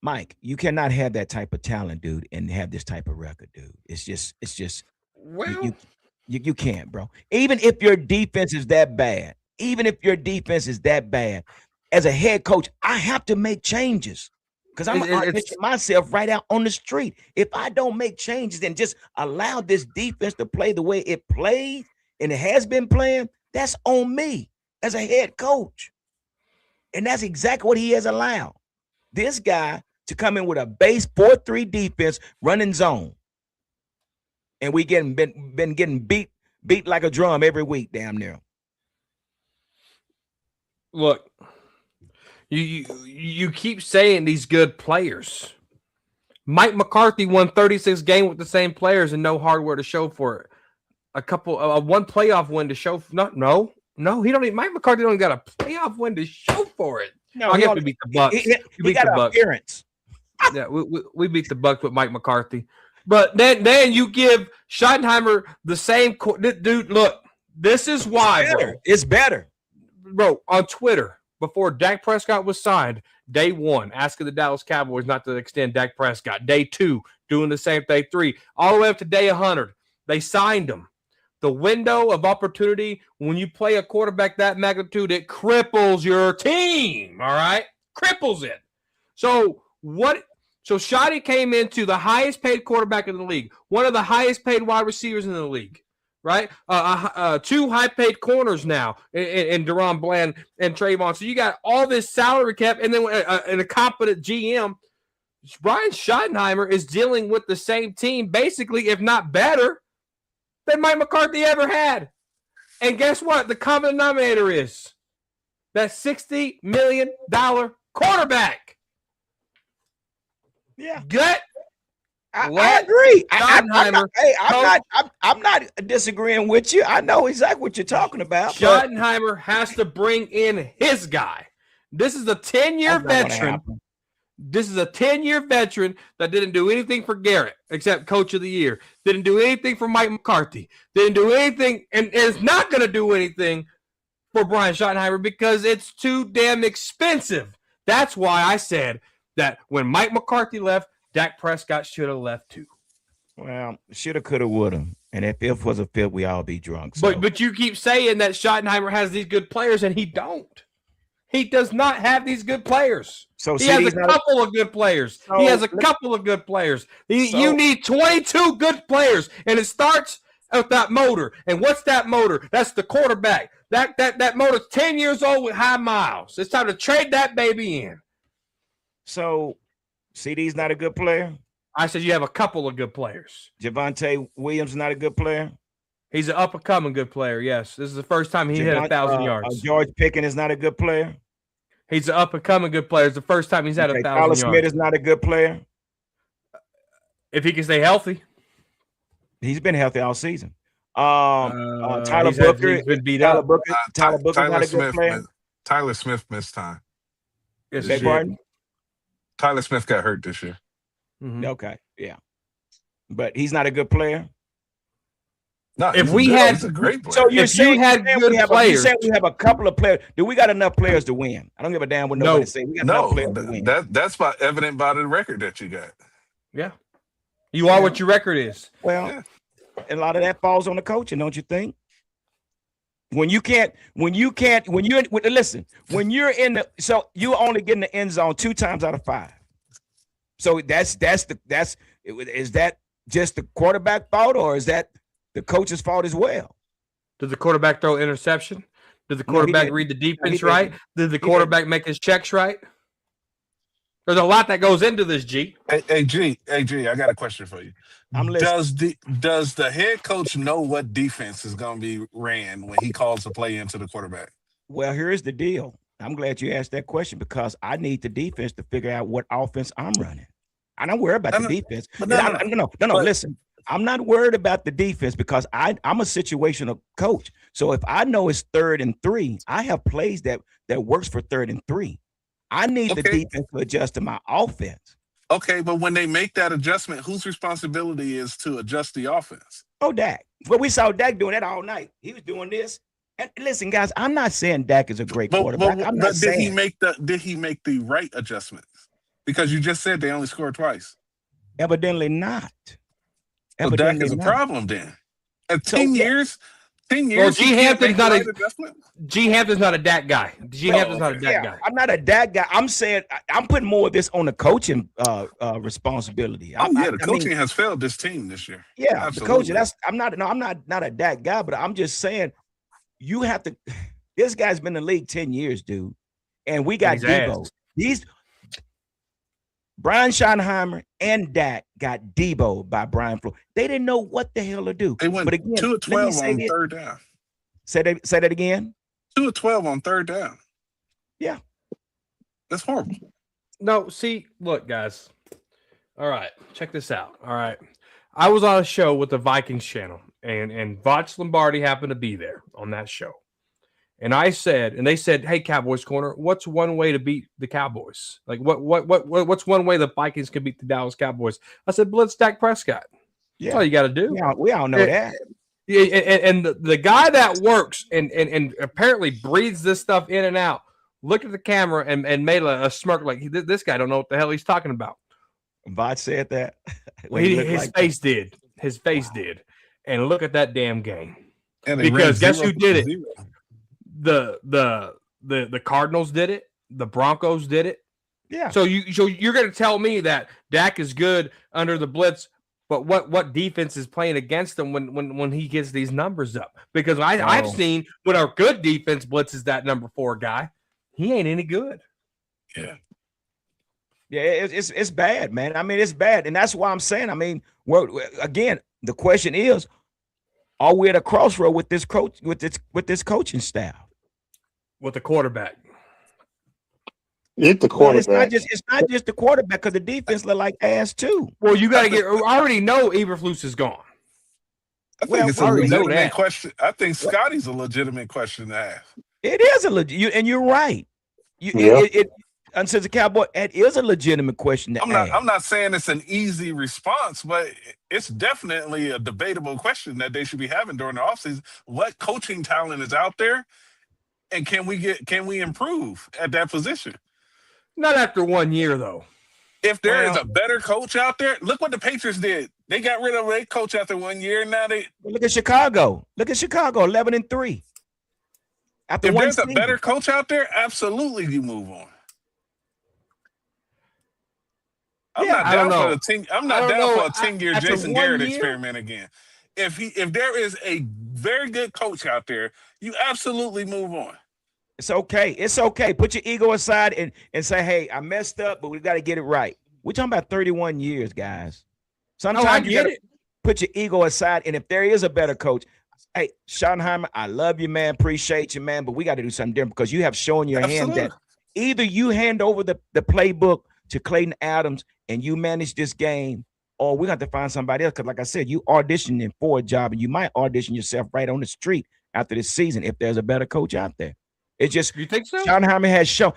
Mike. You cannot have that type of talent, dude, and have this type of record, dude. It's just. Well, you can't, bro. Even if your defense is that bad, as a head coach, I have to make changes. Because I'm auditioning myself right out on the street. If I don't make changes and just allow this defense to play the way it plays and it has been playing, that's on me as a head coach. And that's exactly what he has allowed. This guy to come in with a base 4-3 defense running zone. And we been getting beat like a drum every week, damn near. Look. You keep saying these good players. Mike McCarthy won 36 games with the same players and no hardware to show for it. One playoff win to show. No. He don't. Mike McCarthy don't got a playoff win to show for it. No, I guess we beat the Bucks. He got an appearance. Yeah, we beat the Bucks with Mike McCarthy. But then you give Schottenheimer the same. Dude, look, this is why. It's better. Bro, on Twitter. Before Dak Prescott was signed, day 1, asking the Dallas Cowboys not to extend Dak Prescott. Day 2, doing the same thing. 3, all the way up to day 100, they signed him. The window of opportunity, when you play a quarterback that magnitude, it cripples your team, all right? Cripples it. So Shotty came into the highest paid quarterback in the league, one of the highest paid wide receivers in the league. Right? 2 high-paid corners now in Deron Bland and Trayvon. So you got all this salary cap, and then a competent GM. Brian Schottenheimer is dealing with the same team, basically, if not better, than Mike McCarthy ever had. And guess what? The common denominator is that $60 million quarterback. Yeah. I agree. I'm not disagreeing with you. I know exactly what you're talking about. Schottenheimer has to bring in his guy. This is a 10-year veteran. This is a 10-year veteran that didn't do anything for Garrett except Coach of the Year. Didn't do anything for Mike McCarthy. Didn't do anything, and is not going to do anything for Brian Schottenheimer because it's too damn expensive. That's why I said that when Mike McCarthy left, Dak Prescott should have left too. Well, shoulda, coulda, woulda. And if it was a fit, we all be drunk. So. But you keep saying that Schottenheimer has these good players, and he don't. He does not have these good players. So he has a couple of good players. You need 22 good players, and it starts with that motor. And what's that motor? That's the quarterback. That motor's 10 years old with high miles. It's time to trade that baby in. So CD's not a good player? I said you have a couple of good players. Javonte Williams not a good player? He's an up-and-coming good player, yes. This is the first time he hit 1,000 yards. George Pickens is not a good player. He's an up-and-coming good player. It's the first time he's had 1,000 yards. Tyler Smith is not a good player. If he can stay healthy. He's been healthy all season. Tyler Booker. He's been beat up. Tyler Booker not a good player. Tyler Smith missed time. Yes, Tyler Smith got hurt this year. Mm-hmm. Okay, yeah. But he's not a good player. No, if we had he's a great player. So you're saying you had good players. You said we have a couple of players. Do we got enough players to win? I don't give a damn what nobody say. We got enough players to win. That's evident by the record that you got. Yeah. You are what your record is. Well, a lot of that falls on the coaching, don't you think? When you're in the, so you're only getting the end zone 2 times out of 5. So is that just the quarterback fault, or is that the coach's fault as well? Did the quarterback throw interception? Did the quarterback read the defense right? Did the quarterback make his checks right? There's a lot that goes into this, G. Hey, G, I got a question for you. Does the head coach know what defense is going to be ran when he calls a play into the quarterback? Well, here's the deal. I'm glad you asked that question because I need the defense to figure out what offense I'm running. I don't worry about the defense. No. Listen, I'm not worried about the defense because I'm a situational coach. So if I know it's 3rd and 3, I have plays that works for 3rd and 3. I need the defense to adjust to my offense. Okay, but when they make that adjustment, whose responsibility is to adjust the offense? Oh, Dak. Well, we saw Dak doing that all night. He was doing this. And listen, guys, I'm not saying Dak is a great quarterback. Did he make the right adjustments? Because you just said they only scored twice. Evidently not. So Dak is a problem then. At 10 years. 10 years. Well, G Hampton's not a Dak guy. Hampton's not a Dak guy. I'm not a Dak guy. I'm saying I'm putting more of this on the coaching responsibility. The coaching has failed this team this year. Yeah, absolutely. The coaching. I'm not a Dak guy, but I'm just saying you have to. This guy's been in the league 10 years, dude, and we got Debo. Brian Schottenheimer and Dak got Debo by Brian Flores. They didn't know what the hell to do. They went 2 of 12 on 3rd down. Say that again. 2 of 12 on 3rd down. Yeah. That's horrible. No, see, look, guys. All right, check this out. All right. I was on a show with the Vikings channel, and Voch Lombardi happened to be there on that show. And they said, "Hey, Cowboys Corner, what's one way to beat the Cowboys? Like, what's one way the Vikings can beat the Dallas Cowboys?" I said, "Blitz Dak Prescott." Yeah. That's all you got to do. We all know that. Yeah, and the guy that works and apparently breathes this stuff in and out looked at the camera and made a smirk like this guy don't know what the hell he's talking about. Voch said that. His face did. His face did. And look at that damn game. Because guess who did it? The Cardinals did it. The Broncos did it. Yeah. So you're going to tell me that Dak is good under the blitz, but what defense is playing against him when he gets these numbers up? Because I've seen when our good defense blitzes that number 4 guy, he ain't any good. Yeah. Yeah, it's bad, man. I mean, it's bad, and that's why I'm saying. I mean, again, the question is, are we at a crossroad with this coach with this coaching staff? With the quarterback. It's the quarterback. Well, it's not just the quarterback because the defense look like ass too. Well, you got to get. I already know Eberflus is gone. I think it's a legitimate question. I think Scotty's a legitimate question to ask. It is a legit, and you're right. And since the Cowboy, it is a legitimate question to ask. I'm not saying it's an easy response, but it's definitely a debatable question that they should be having during the offseason. What coaching talent is out there, and can we improve at that position? Not after 1 year, though. If there is a better coach out there, look what the Patriots did. They got rid of their coach after 1 year. Now look at Chicago. 11-3. If there's a better coach out there, absolutely you move on. I'm not down for a 10-year Jason Garrett experiment again. If there is a very good coach out there, you absolutely move on. It's okay. It's okay. Put your ego aside and say, hey, I messed up, but we got to get it right. We're talking about 31 years, guys. Sometimes you got to put your ego aside, and if there is a better coach, Hey, Schottenheimer, I love you, man. Appreciate you, man. But we got to do something different because you have shown your hand that either you hand over the playbook to Clayton Adams and you manage this game, or we got to find somebody else. Because, like I said, you auditioning for a job, and you might audition yourself right on the street after this season if there's a better coach out there. It's just, you think so? Schottenheimer has shown.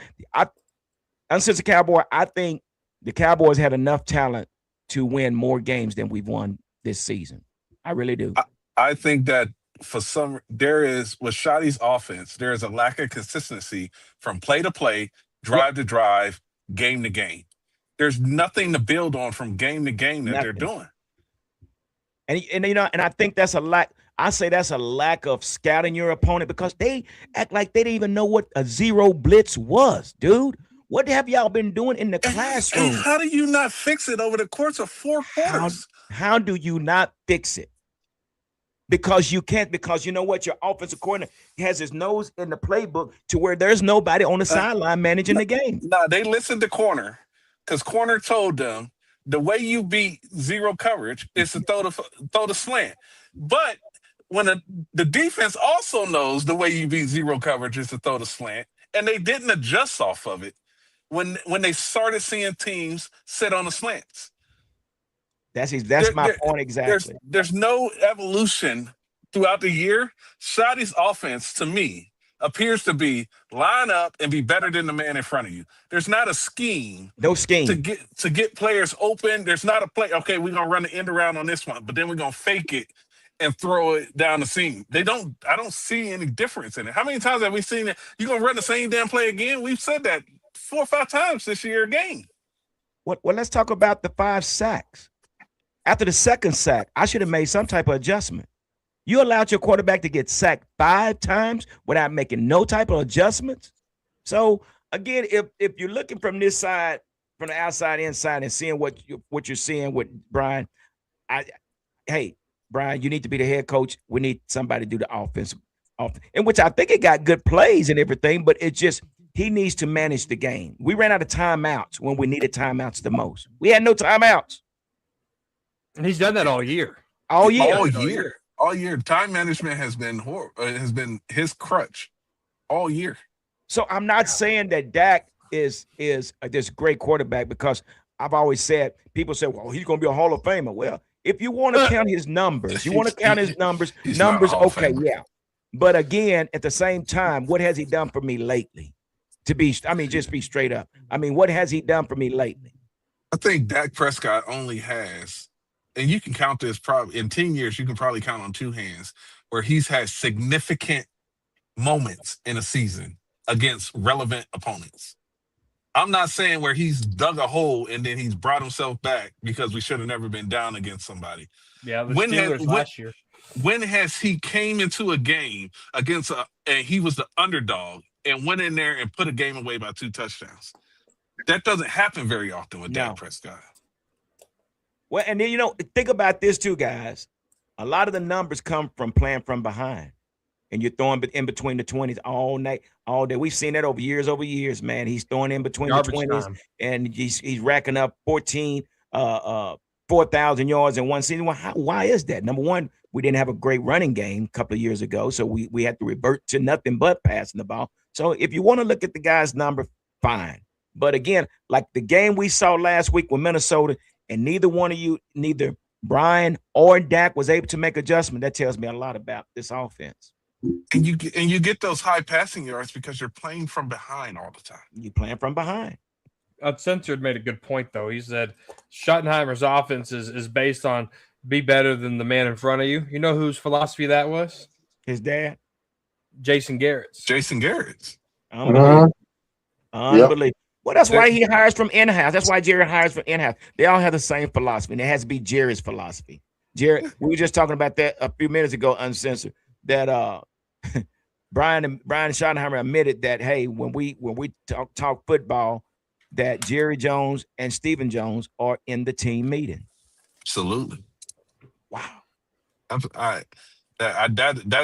Uncensored Cowboy, I think the Cowboys had enough talent to win more games than we've won this season. I really do. I think that with Shotty's offense, there is a lack of consistency from play to play, drive to drive, game to game. There's nothing to build on from game to game that they're doing. And I think that's a lack. I say that's a lack of scouting your opponent because they act like they didn't even know what a zero blitz was, dude. What have y'all been doing in the classroom? And how do you not fix it over the course of 4 quarters? How do you not fix it? Because you can't, because you know what? Your offensive coordinator has his nose in the playbook to where there's nobody on the sideline managing the game. No, they listened to Corner because Corner told them the way you beat zero coverage is to throw the slant. But when the defense also knows the way you beat zero coverage is to throw the slant, and they didn't adjust off of it when they started seeing teams sit on the slants. That's my point exactly. There's no evolution throughout the year. Shotty's offense, to me, appears to be line up and be better than the man in front of you. There's not a scheme. No scheme. To get players open. There's not a play, okay, we're going to run the end around on this one, but then we're going to fake it and throw it down the seam. I don't see any difference in it. How many times have we seen it? You're going to run the same damn play again? We've said that 4 or 5 times this year a game. Well, let's talk about the 5 sacks. After the second sack, I should have made some type of adjustment. You allowed your quarterback to get sacked 5 times without making no type of adjustments. So again, if you're looking from this side, from the outside inside, and seeing what you're seeing with Brian, hey, Brian, you need to be the head coach. We need somebody to do the offense, in which I think it got good plays and everything, but it just he needs to manage the game. We ran out of timeouts when we needed timeouts the most. We had no timeouts. And he's done that all year. All year. All year. Time management has been has been his crutch all year. So I'm not saying that Dak is this great quarterback, because I've always said, people say, well, he's going to be a Hall of Famer. Well, if you want to count his numbers, okay, yeah. But again, at the same time, what has he done for me lately? Just be straight up. What has he done for me lately? I think Dak Prescott only has, and you can count this probably in 10 years, you can probably count on 2 hands where he's had significant moments in a season against relevant opponents. I'm not saying where he's dug a hole and then he's brought himself back because we should have never been down against somebody. Yeah, the Steelers last year. When has he came into a game against and he was the underdog and went in there and put a game away by 2 touchdowns? That doesn't happen very often with Dak Prescott. Well, and then, think about this too, guys. A lot of the numbers come from playing from behind, and you're throwing in between the 20s all night, all day. We've seen that over years, man. He's throwing in between Garbage the 20s, time. and he's racking up 4,000 yards in one season. Why is that? Number one, we didn't have a great running game a couple of years ago, so we had to revert to nothing but passing the ball. So if you want to look at the guy's number, fine. But again, like the game we saw last week with Minnesota, and neither Brian or Dak was able to make adjustment, that tells me a lot about this offense. And you get those high passing yards because you're playing from behind all the time. You're playing from behind. Uncensored made a good point, though. He said Schottenheimer's offense is based on be better than the man in front of you. You know whose philosophy that was? His dad? Jason Garrett's. Unbelievable. Unbelievable. Well, that's why he hires from in-house. That's why Jerry hires from in-house. They all have the same philosophy, and it has to be Jerry's philosophy. Jerry, we were just talking about that a few minutes ago, Uncensored, that Brian Schottenheimer admitted that, hey, when we talk football, that Jerry Jones and Stephen Jones are in the team meeting. Absolutely. Wow. That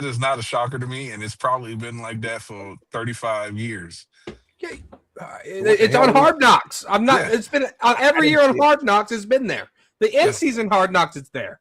is not a shocker to me, and it's probably been like that for 35 years. Yeah. It's on Hard Knocks. It's been every year on Hard Knocks. It's been there. The end season Hard Knocks. It's there.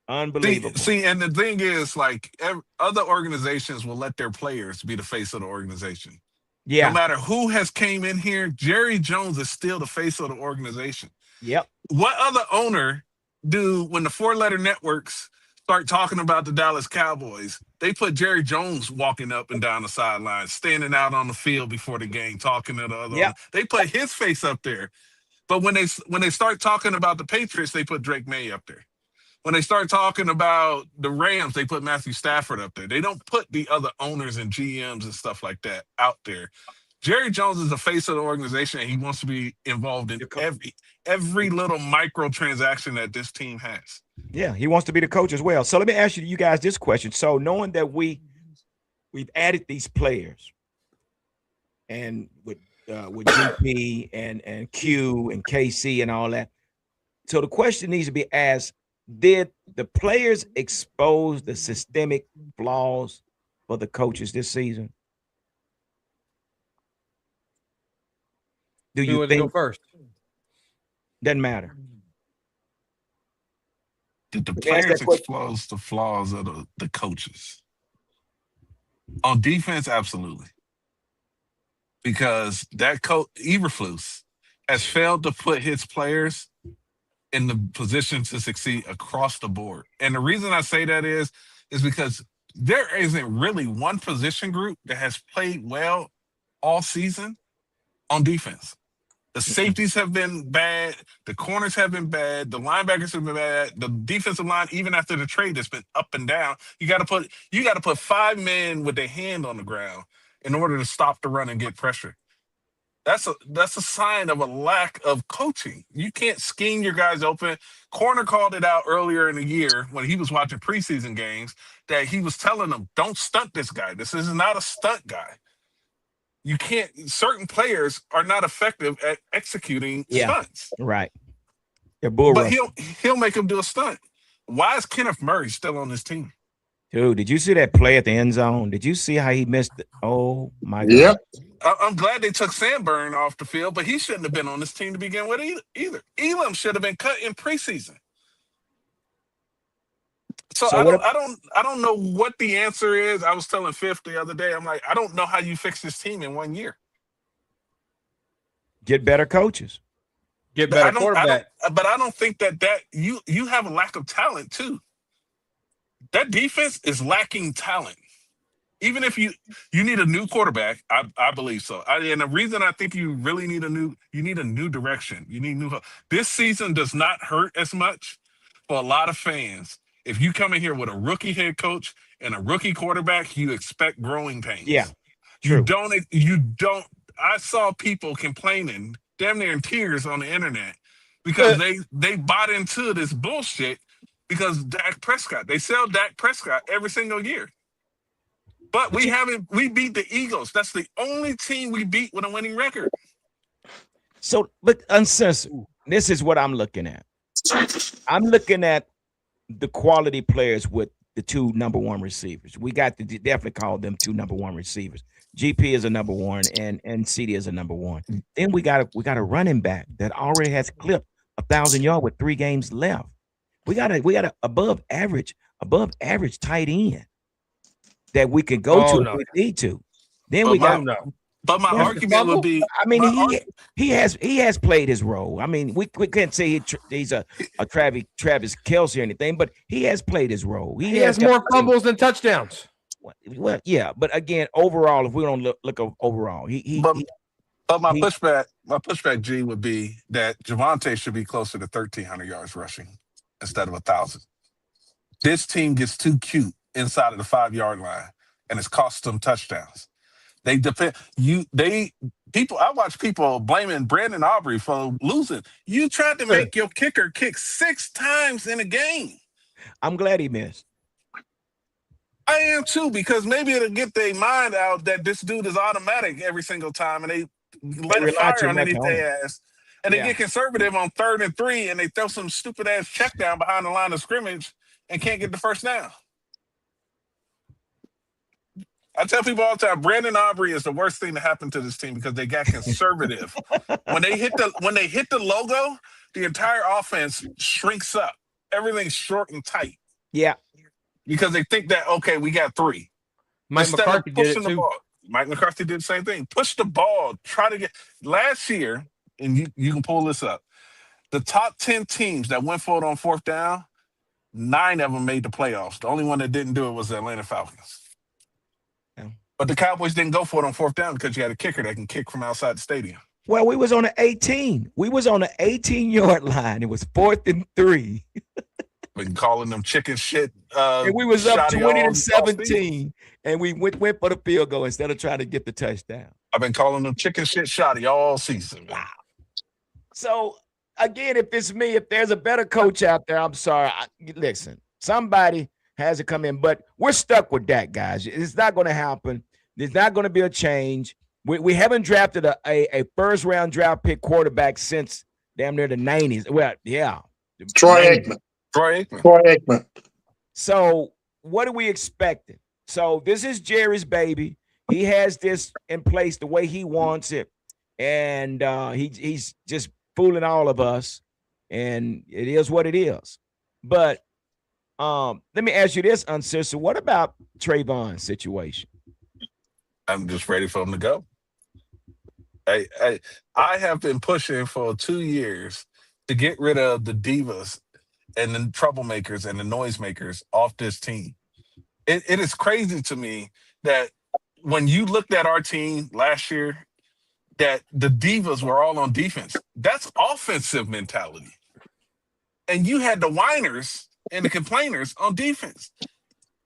Unbelievable. See, and the thing is, like, other organizations will let their players be the face of the organization. No Yeah. matter who has came in here, Jerry Jones is still the face of the organization. Yep. What other owner do when the four-letter networks start talking about the Dallas Cowboys? They put Jerry Jones walking up and down the sidelines, standing out on the field before the game, talking to the other. Yep. They put his face up there. But when they start talking about the Patriots, they put Drake May up there. When they start talking about the Rams, they put Matthew Stafford up there. They don't put the other owners and GMs and stuff like that out there. Jerry Jones is the face of the organization, and he wants to be involved in every little micro transaction that this team has. Yeah, he wants to be the coach as well. So let me ask you guys this question. So knowing that we've added these players, and with GP and Q and KC and all that, so the question needs to be asked: did the players expose the systemic flaws for the coaches this season? Do you think? Go first? Doesn't matter. Did the players expose the flaws of the coaches? On defense, absolutely. Because that coach, Eberflus, has failed to put his players in the position to succeed across the board. And the reason I say that is because there isn't really one position group that has played well all season on defense. The safeties have been bad. The corners have been bad. The linebackers have been bad. The defensive line, even after the trade, has been up and down. You got to put 5 men with their hand on the ground in order to stop the run and get pressure. That's a sign of a lack of coaching. You can't scheme your guys open. Corner called it out earlier in the year when he was watching preseason games that he was telling them, don't stunt this guy. This is not a stunt guy. You can't. Certain players are not effective at executing stunts. Right. But he'll make him do a stunt. Why is Kenneth Murray still on this team? Dude, did you see that play at the end zone? Did you see how he missed it? Oh my God. Yep. I'm glad they took Sanborn off the field, but he shouldn't have been on this team to begin with either. Elam should have been cut in preseason. So I don't know what the answer is. I was telling Fifth the other day, I'm like, I don't know how you fix this team in 1 year. Get better coaches. Get better quarterback. But I don't think that you have a lack of talent too. That defense is lacking talent. Even if you need a new quarterback, I believe so. And the reason I think you really need you need a new direction. You need this season does not hurt as much for a lot of fans. If you come in here with a rookie head coach and a rookie quarterback, you expect growing pains. Yeah. True. You don't. I saw people complaining, damn near in tears on the internet, because they bought into this bullshit because Dak Prescott. They sell Dak Prescott every single year. But we beat the Eagles. That's the only team we beat with a winning record. So, but uncensored, this is what I'm looking at. I'm looking at the quality players with the 2 number 1 receivers. We got to definitely call them 2 number 1 receivers. GP is a number 1 and CD is a number 1. Then we got a running back that already has clipped 1,000 yards with 3 games left. We got a above average tight end that we could go to if we need to. Then But my argument would be, I mean, he has played his role. I mean, we can't say he's a Travis Kelce or anything, but he has played his role. He has more fumbles than touchdowns. Well, yeah, but again, overall, if we don't look overall, But my pushback, G, would be that Javonte should be closer to 1,300 yards rushing instead of 1,000. This team gets too cute inside of the 5-yard line, and it's cost them touchdowns. I watch people blaming Brandon Aubrey for losing. You tried to make your kicker kick 6 times in a game. I'm glad he missed. I am too, because maybe it'll get their mind out that this dude is automatic every single time, and they let it fire underneath their ass. And they get conservative on 3rd and 3, and they throw some stupid ass check down behind the line of scrimmage and can't get the first down. I tell people all the time, Brandon Aubrey is the worst thing to happen to this team because they got conservative. When they hit the logo, the entire offense shrinks up. Everything's short and tight. Yeah. Because they think that, okay, we got 3. Mike Instead McCarthy of did pushing it the too. ball. Mike McCarthy did the same thing. Push the ball. Try to get last year, and you can pull this up. The top 10 teams that went for it on 4th down, 9 of them made the playoffs. The only one that didn't do it was the Atlanta Falcons. Yeah. But the Cowboys didn't go for it on 4th down because you had a kicker that can kick from outside the stadium. Well, we was on the 18. We was on the 18-yard line. It was 4th and 3. Been calling them chicken shit. And we was up shoddy 20-17, and we went for the field goal instead of trying to get the touchdown. I've been calling them chicken shit shoddy all season. Man. Wow. So again, if it's me, if there's a better coach out there, I'm sorry. Listen, somebody has to come in, but we're stuck with that, guys. It's not going to happen. There's not going to be a change. We haven't drafted a first-round draft pick quarterback since damn near the 90s. Well, yeah. Troy Aikman. So what are we expecting? So this is Jerry's baby. He has this in place the way he wants it. And he's just fooling all of us. And it is what it is. But let me ask you this, Unsister. What about Trayvon's situation? I'm just ready for him to go. I have been pushing for 2 years to get rid of the divas and the troublemakers and the noisemakers off this team. It is crazy to me that when you looked at our team last year, that the divas were all on defense. That's offensive mentality. And you had the whiners and the complainers on defense.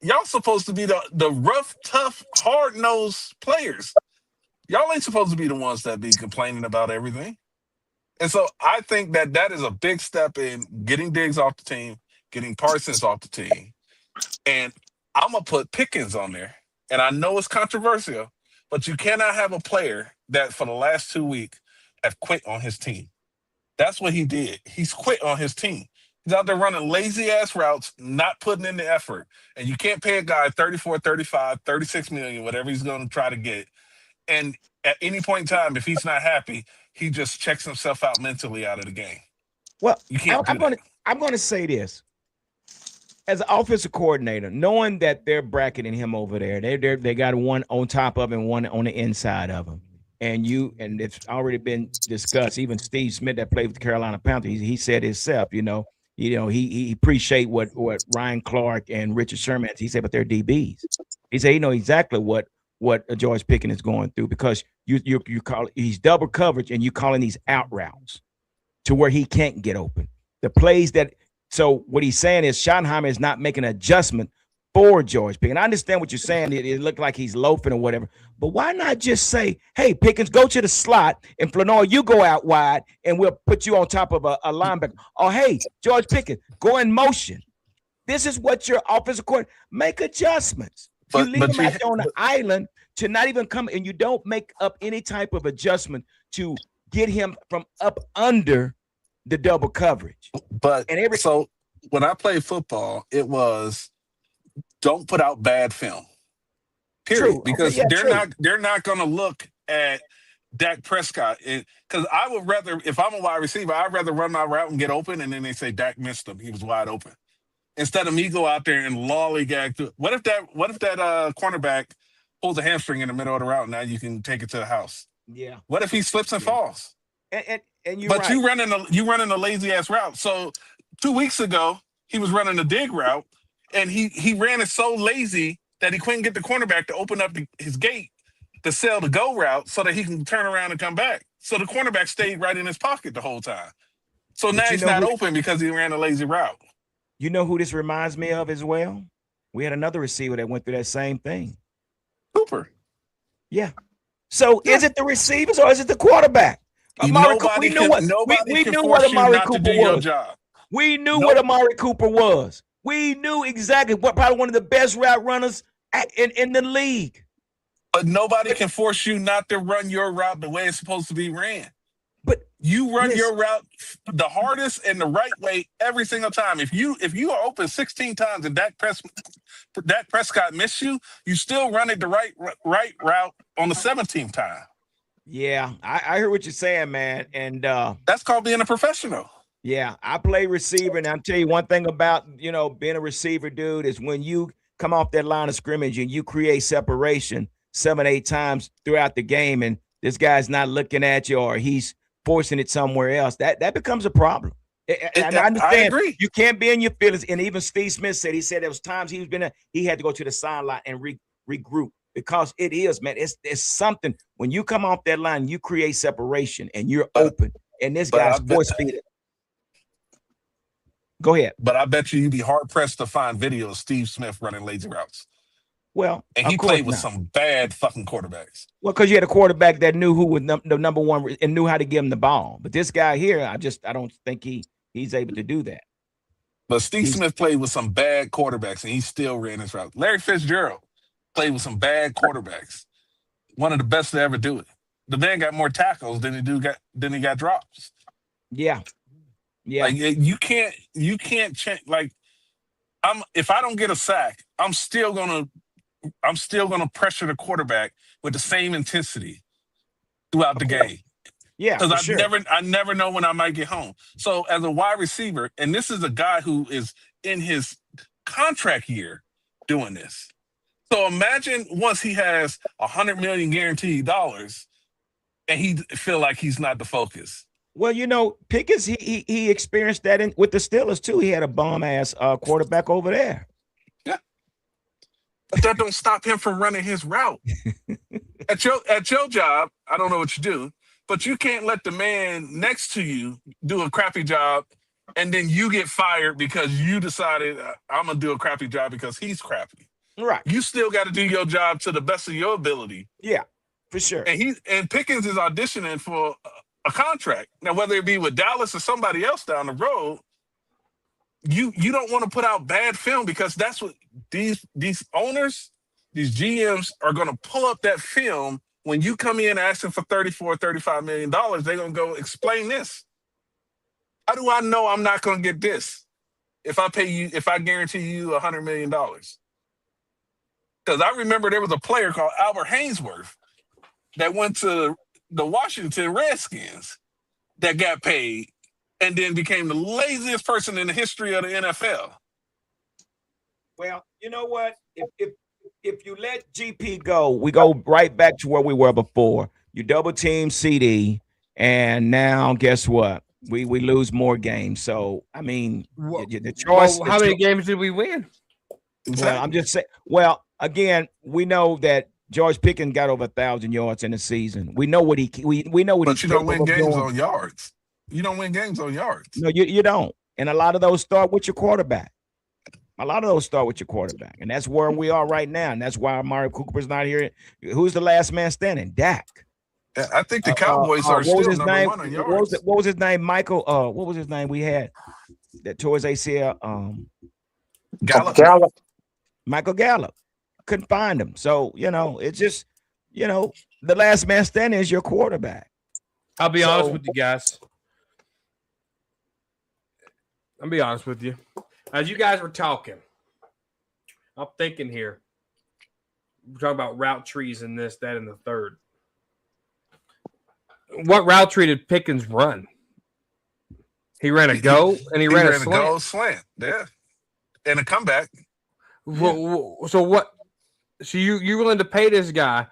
Y'all supposed to be the rough, tough, hard-nosed players. Y'all ain't supposed to be the ones that be complaining about everything. And so I think that is a big step in getting Diggs off the team, getting Parsons off the team. And I'm going to put Pickens on there. And I know it's controversial, but you cannot have a player that for the last 2 weeks have quit on his team. That's what he did. He's quit on his team. He's out there running lazy-ass routes, not putting in the effort. And you can't pay a guy 34, 35, 36 million, whatever he's going to try to get. And at any point in time, if he's not happy, he just checks himself out mentally out of the game. Well, you can't I'm going to say this. As an offensive coordinator, knowing that they're bracketing him over there, they got one on top of him, one on the inside of him. And it's already been discussed. Even Steve Smith that played with the Carolina Panthers, he said himself, he appreciate what Ryan Clark and Richard Sherman, he said, but they're DBs. He said he know exactly what George Pickens is going through, because you call he's double coverage and you calling these out routes to where he can't get open. The plays that, so what he's saying is Schottenheimer is not making an adjustment for George Pickens. I understand what you're saying. It looked like he's loafing or whatever, but why not just say, hey, Pickens, go to the slot, and Flanoy, you go out wide, and we'll put you on top of a linebacker. Or, hey, George Pickens, go in motion. This is what your offensive coordinator, make adjustments. You leave him out there on the island to not even come, and you don't make up any type of adjustment to get him from up under the double coverage. But so when I played football, it was don't put out bad film. Period. True. Because they're not going to look at Dak Prescott. Because I would rather, if I'm a wide receiver, I'd rather run my route and get open, and then they say Dak missed him. He was wide open. Instead of me go out there and lollygag through. What if that cornerback pulls a hamstring in the middle of the route? And now you can take it to the house. Yeah. What if he slips and falls? And you're but right. you running a lazy ass route. So 2 weeks ago he was running a dig route, and he ran it so lazy that he couldn't get the cornerback to open up his gate to sell the go route so that he can turn around and come back. So the cornerback stayed right in his pocket the whole time. So now he's not open because he ran a lazy route. You know who this reminds me of as well? We had another receiver that went through that same thing. Cooper. Yeah. So is it the receivers or is it the quarterback? Nobody can force you not to do your job. We knew what Amari Cooper was. We knew exactly probably one of the best route runners in the league. But nobody can force you not to run your route the way it's supposed to be ran. But you run your route the hardest and the right way every single time. If you are open 16 times and Dak Prescott missed you, you still run it the right route on the 17th time. Yeah, I heard what you're saying, man. And that's called being a professional. Yeah, I play receiver, and I'll tell you one thing about being a receiver, dude, is when you come off that line of scrimmage and you create separation 7, 8 times throughout the game, and this guy's not looking at you or he's forcing it somewhere else, that becomes a problem. And I I understand agree. you can't be in your feelings. And even Steve Smith said there was times he had to go to the sideline and regroup because it is, man. It's something when you come off that line, you create separation and you're open, and this but guy's I bet, force feeding. Go ahead. but I bet you'd be hard pressed to find video of Steve Smith running lazy routes. Well, And of he course played with not. some bad fucking quarterbacks. Well, because you had a quarterback that knew who was the number one and knew how to give him the ball. But this guy here, I don't think he's able to do that. But Steve Smith played with some bad quarterbacks, and he still ran his route. Larry Fitzgerald played with some bad quarterbacks. One of the best to ever do it. The man got more tackles than he got drops. Yeah. Yeah. Like you can't change. Like if I don't get a sack, I'm still gonna pressure the quarterback with the same intensity throughout the game. Yeah, because I never know when I might get home. So as a wide receiver, and this is a guy who is in his contract year doing this. So imagine once he has $100 million guaranteed dollars, and he feel like he's not the focus. Well, Pickens, he experienced that with the Steelers too. He had a bum ass quarterback over there. Yeah, but that don't stop him from running his route. At your job, I don't know what you do, but you can't let the man next to you do a crappy job, and then you get fired because you decided I'm gonna do a crappy job because he's crappy. Right. You still got to do your job to the best of your ability. Yeah, for sure. And Pickens is auditioning for a contract. Now, whether it be with Dallas or somebody else down the road, you don't want to put out bad film because that's what these owners, these GMs are going to pull up that film when you come in asking for $34, $35 million. They're going to go explain this. How do I know I'm not going to get this if I guarantee you $100 million? Because I remember there was a player called Albert Hainsworth that went to the Washington Redskins that got paid and then became the laziest person in the history of the NFL. Well, you know what? If you let GP go, we go right back to where we were before. You double team CD, and now guess what? We lose more games. So I mean, the choice. How many games did we win? Well, I'm just saying. Well, again, we know that George Pickens got over 1,000 yards in the season. We know what we know what. But you don't win games on yards. You don't win games on yards. No, you don't. And a lot of those start with your quarterback. And that's where we are right now. And that's why Amari Cooper's not here. Who's the last man standing? Dak. I think the Cowboys are still number one on yards. What was his name? Michael. What was his name? We had that towards ACL. Gallup. Michael Gallup. Couldn't find him. So, it's just, the last man standing is your quarterback. I'll be honest with you guys. I'll be honest with you. As you guys were talking, I'm thinking here. We're talking about route trees and this, that, and the third. What route tree did Pickens run? He ran a go and he ran a slant. Go slant, yeah, and a comeback. So what? So you're willing to pay this guy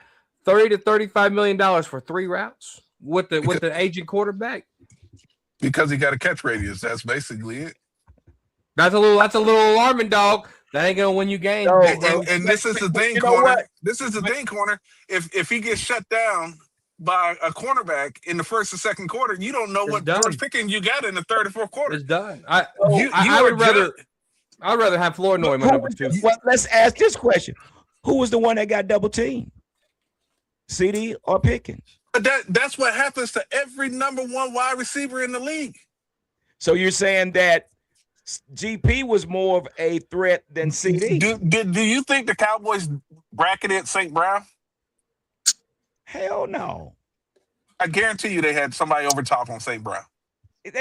$30 to $35 million for 3 routes with the aging quarterback? Because he got a catch radius. That's basically it. That's a little alarming, dog. That ain't gonna win you games. No, and this is the thing, corner. This is the thing, corner. If he gets shut down by a cornerback in the first or second quarter, you don't know what George Pickens you got in the third or fourth quarter. It's done. I'd rather have Flournoy my number 2. Well, let's ask this question: who was the one that got double teamed? CD or Pickens? But that's what happens to every number 1 wide receiver in the league. So you're saying that GP was more of a threat than CD? Do you think the Cowboys bracketed St. Brown? Hell no. I guarantee you they had somebody over top on St. Brown. And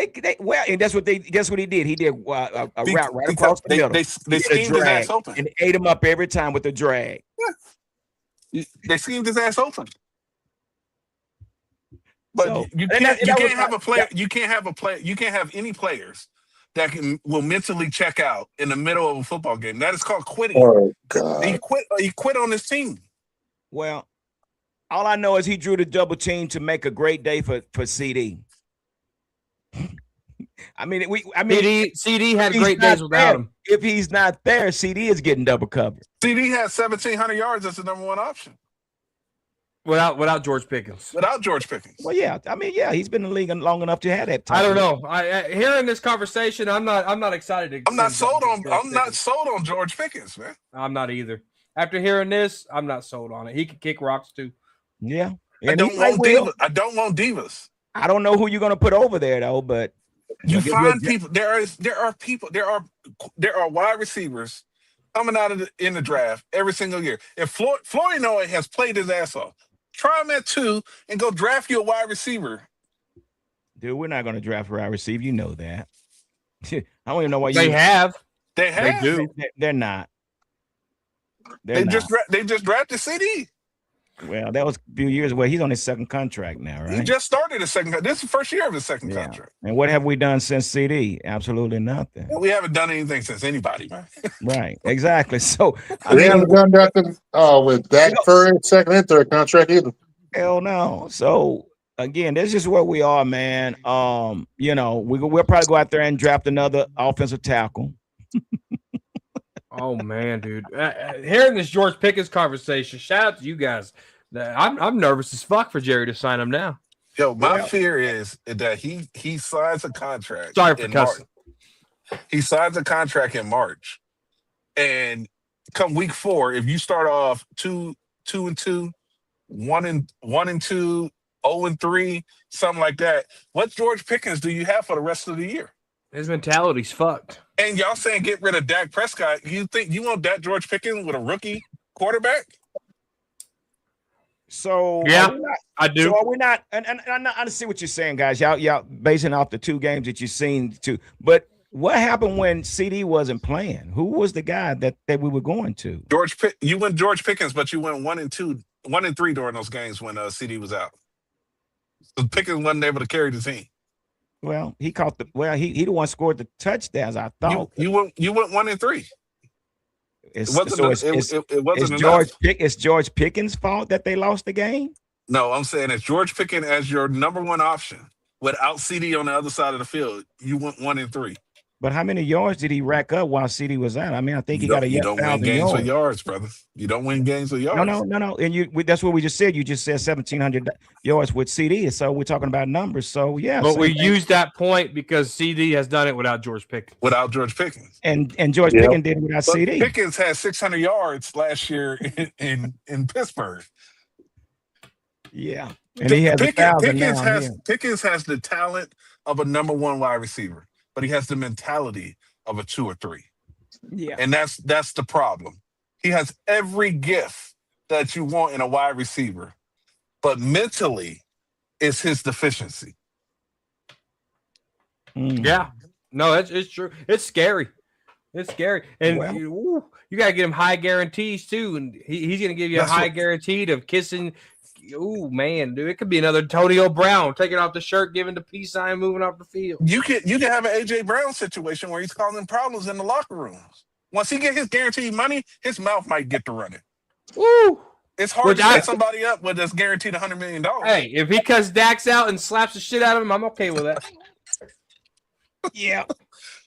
that's what he did. He did a route right across the middle. They schemed his ass open. And ate him up every time with a drag. Yeah. They schemed his ass open. But So you can't have a player. You can't have a player. You can't have any players that will mentally check out in the middle of a football game. That is called quitting. Oh God! He quit on this team. well, all I know is he drew the double team to make a great day for CD. CD had great days without him. If he's not there, CD is getting double covered. CD has 1,700 yards as the number one option Without George Pickens. Without George Pickens. Well, yeah, he's been in the league long enough to have that. I don't know. Hearing this conversation, I'm not excited. I'm not sold on George Pickens, man. I'm not either. After hearing this, I'm not sold on it. He can kick rocks too. Yeah, I don't want divas. I don't know who you're gonna put over there though, but you find people. There are wide receivers coming out in the draft every single year. If Flournoy has played his ass off, try him at 2 and go draft you a wide receiver. Dude, we're not going to draft a wide receiver. You know that. I don't even know why They have. They do. They're not. They just drafted CD. Well, that was a few years ago. He's on his second contract now, right? He just started his second. This is the first year of his second contract. And what have we done since CD? Absolutely nothing. We haven't done anything since anybody, man. Right, exactly. So we haven't done nothing with Dak for second and third contract either. Hell no. So again, this is where we are, man. We'll probably go out there and draft another offensive tackle. Oh man, dude! Hearing this George Pickens conversation, shout out to you guys. I'm nervous as fuck for Jerry to sign him now. Yo, my fear is that he signs a contract. Sorry for cussing. He signs a contract in March, and come week 4, if you start off 2-2, 1-2, 0-3, something like that, what George Pickens do you have for the rest of the year? His mentality's fucked. And y'all saying get rid of Dak Prescott. You think you want that George Pickens with a rookie quarterback? So yeah, I do. So are we not? And I see what you're saying, guys. Y'all basing off the 2 games that you've seen too. But what happened when CD wasn't playing? Who was the guy that we were going to? You went George Pickens, but you went 1-2, 1-3 during those games when CD was out. So Pickens wasn't able to carry the team. Well, he caught he the one scored the touchdowns. I thought you went 1-3. It wasn't it's George Pickens' fault that they lost the game. No, I'm saying it's George Pickens as your number one option without CD on the other side of the field. You went 1-3. But how many yards did he rack up while CD was out? I mean, I think he got a 1,000 yards. You don't win games with yards, brother. You don't win games with yards. No. And that's what we just said. You just said 1,700 yards with CD. So we're talking about numbers. So yeah. But we used that point because CD has done it without George Pickens. Without George Pickens. And George Pickens did it without CD. Pickens had 600 yards last year in Pittsburgh. Yeah. And he has Pickens has the talent of a number 1 wide receiver, but he has the mentality of a 2 or 3. Yeah. And that's the problem. He has every gift that you want in a wide receiver, but mentally it's his deficiency. Yeah. No, it's true. It's scary. It's scary. And you got to get him high guarantees too. And he's going to give you a high guarantee of kissing. Oh man, dude, it could be another Antonio Brown taking off the shirt, giving the peace sign, moving off the field. You can have an AJ Brown situation where he's causing problems in the locker rooms. Once he get his guaranteed money, his mouth might get to running. Woo! It's hard to set somebody up with this guaranteed $100 million. Hey, if he cuts Dax out and slaps the shit out of him, I'm okay with that. Yeah.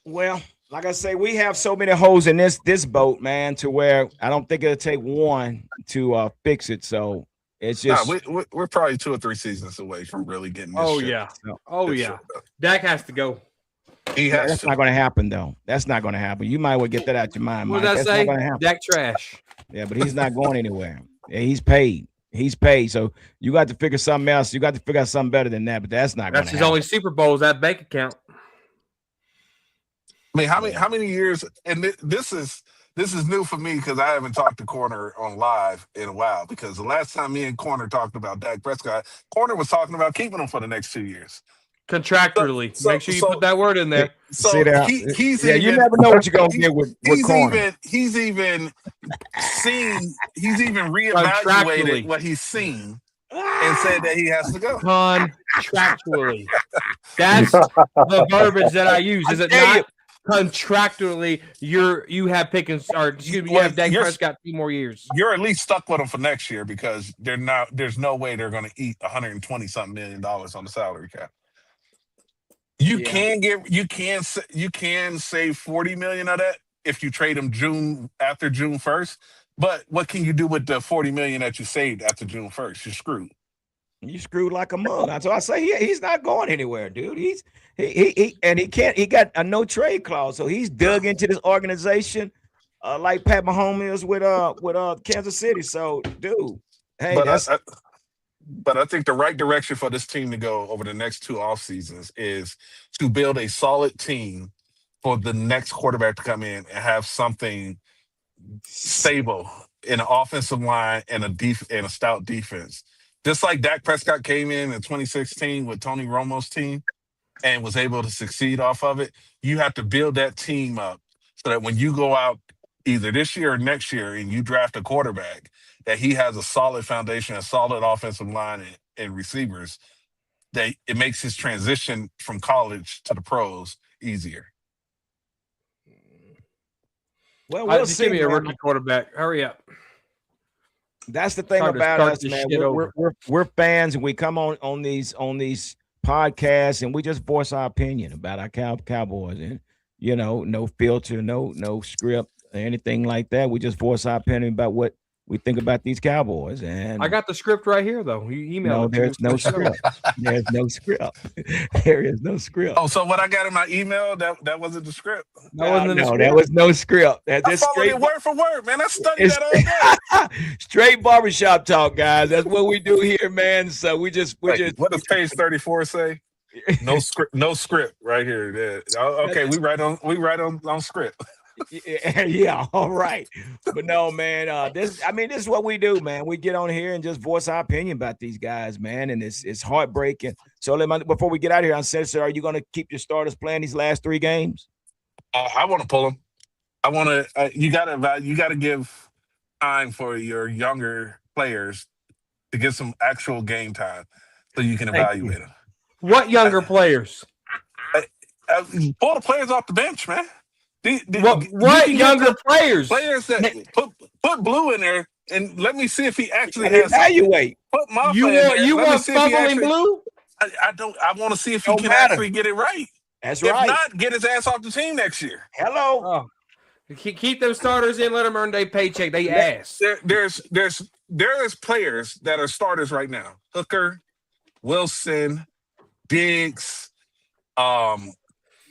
Well, like I say, we have so many holes in this boat, man, to where I don't think it'll take one to fix it. So it's just we're probably 2 or 3 seasons away from really getting this shit. Dak has to go. That's not going to happen though. That's not going to happen. You might well get that out your mind. What did I say? Dak trash. Yeah, but he's not going anywhere. Yeah, he's paid. So you got to figure something else. You got to figure out something better than that. But that's not going to happen. That's his only Super Bowl is that bank account. I mean, how many years? And this is new for me because I haven't talked to Corner on live in a while. Because the last time me and Corner talked about Dak Prescott, Corner was talking about keeping him for the next 2 years. Contractually, make sure you put that word in there. So you never know what you're gonna get with Corner. He's even reevaluated what he's seen and said that he has to go. Contractually. That's the verbiage that I use. Is it not? Contractually, you have Pickens, or excuse me, you have Dak Prescott 2 more years. You're at least stuck with them for next year because there's no way they're going to eat $120-something million on the salary cap. You can save $40 million of that if you trade him after June 1st. But what can you do with the $40 million that you saved after June 1st? You're screwed. You screwed like a mug. So I say, he's not going anywhere, dude. He got a no trade clause, so he's dug into this organization like Pat Mahomes is with Kansas City. So, dude, hey, but I think the right direction for this team to go over the next 2 off seasons is to build a solid team for the next quarterback to come in and have something stable in an offensive line and a stout defense. Just like Dak Prescott came in 2016 with Tony Romo's team and was able to succeed off of it, you have to build that team up so that when you go out either this year or next year and you draft a quarterback, that he has a solid foundation, a solid offensive line and receivers, that it makes his transition from college to the pros easier. Well, we'll see. Give me a rookie quarterback. Hurry up. That's the thing about us, man. We're fans, and we come on these podcasts, and we just voice our opinion about our Cowboys, and no filter, no script, or anything like that. We just voice our opinion about what we think about these Cowboys. And I got the script right here, though. You emailed. No, there's no script. There's no script. There is no script. Oh, so what I got in my email, that wasn't the script. No, there was no script. I followed it word for word, man. I studied that all day. Straight barbershop talk, guys. That's what we do here, man. So we just what does page 34 say? No script right here. Yeah. Okay, we write on script. Yeah, all right. But no, man, this is what we do, man. We get on here and just voice our opinion about these guys, man, and it's heartbreaking. So before we get out of here, Uncensored, are you going to keep your starters playing these last 3 games? I want to pull them. I want to. You got to give time for your younger players to get some actual game time, so you can evaluate them. What younger players? Pull the players off the bench, man. What younger players? Players that put Blue in there, and let me see if he actually has evaluate. Put my you want fumbling Blue? I don't. I want to see if he can actually get it right. That's right. If not, get his ass off the team next year. Hello. Oh. Keep those starters in. Let them earn their paycheck. They ass. There's players that are starters right now. Hooker, Wilson, Diggs,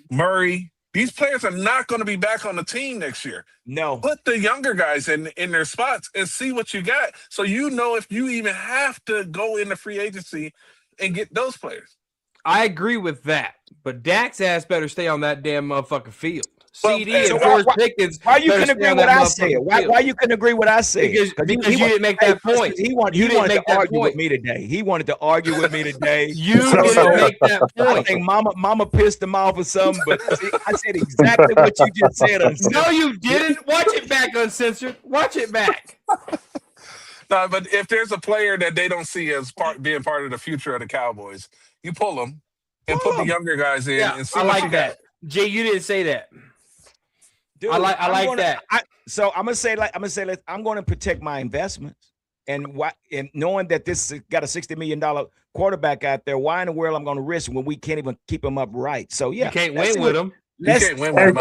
Murray. These players are not going to be back on the team next year. No. Put the younger guys in their spots and see what you got, so you know if you even have to go into free agency and get those players. I agree with that, but Dak's ass better stay on that damn motherfucking field. Well, CD and George Pickens. Why you couldn't agree what I said? Why you couldn't agree what I said? Because you didn't make that point. He wanted to argue with me today. You didn't make that point. I think Mama pissed him off or something, but I said exactly what you just said. No, you didn't. Watch it back, Uncensored. Watch it back. No, but if there's a player that they don't see as being part of the future of the Cowboys, you pull them and put the younger guys in. And see I what like that. Jay, you didn't say that. Dude, I like that. So I'm going to protect my investments, and knowing that this got a $60 million quarterback out there, why in the world I'm going to risk when we can't even keep him upright? So yeah, you can't win with him. You can't win with him.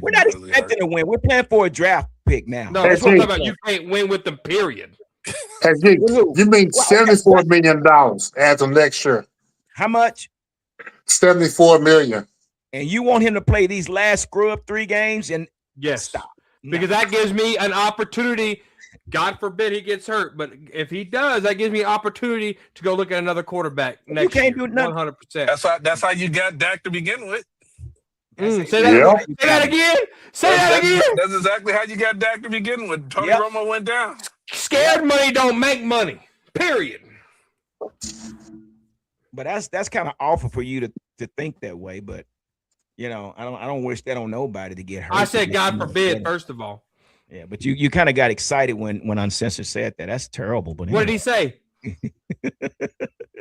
We're not expecting to win. We're playing for a draft pick now. No, that's what I'm talking about. You can't win with them. Period. Hey, G, you mean $74 million as of next year? How much? $74 million. And you want him to play these last screw-up 3 games and stop. Because that gives me an opportunity. God forbid he gets hurt, but if he does, that gives me an opportunity to go look at another quarterback next year. You can't do nothing. 100%. That's how you got Dak to begin with. Say that again. Say that again. That's exactly how you got Dak to begin with. Tony Romo went down. Scared money don't make money. Period. But that's kind of awful for you to think that way, but I don't wish that on nobody to get hurt. I said, God forbid, first of all. Yeah, but you kind of got excited when Uncensored said that. That's terrible. But what did he say?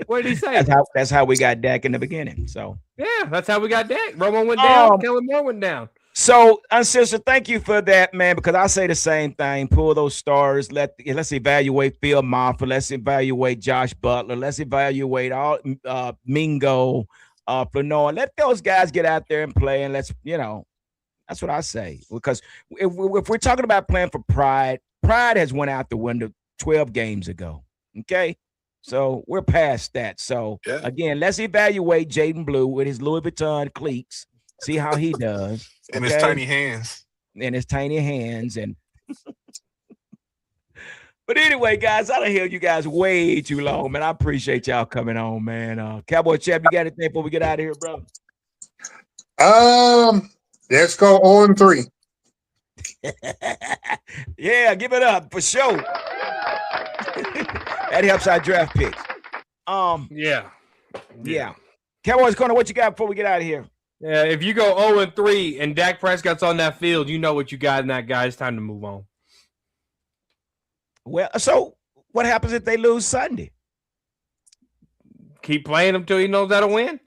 What did he say? That's how we got Dak in the beginning. So yeah, that's how we got Dak. Romo went down. Kellen Moore went down. So, sister, thank you for that, man. Because I say the same thing. Pull those stars. Let's evaluate Phil Moffitt. Let's evaluate Josh Butler. Let's evaluate all Mingo, Flanoa. Let those guys get out there and play. And let's, that's what I say. Because if we're talking about playing for pride has went out the window 12 games ago. Okay. So we're past that. So again, let's evaluate Jaden Blue with his Louis Vuitton cleats. See how he does. And his tiny hands. But anyway, guys, I done held you guys way too long, man. I appreciate y'all coming on, man. Cowboy Champ, you got anything before we get out of here, bro? Let's go 0-3. Yeah, give it up for sure. That helps our draft picks. Yeah. Cowboys Corner, what you got before we get out of here? Yeah, if you go 0-3 and Dak Prescott's on that field, you know what you got in that guy. It's time to move on. Well, so what happens if they lose Sunday? Keep playing him till he knows how to win.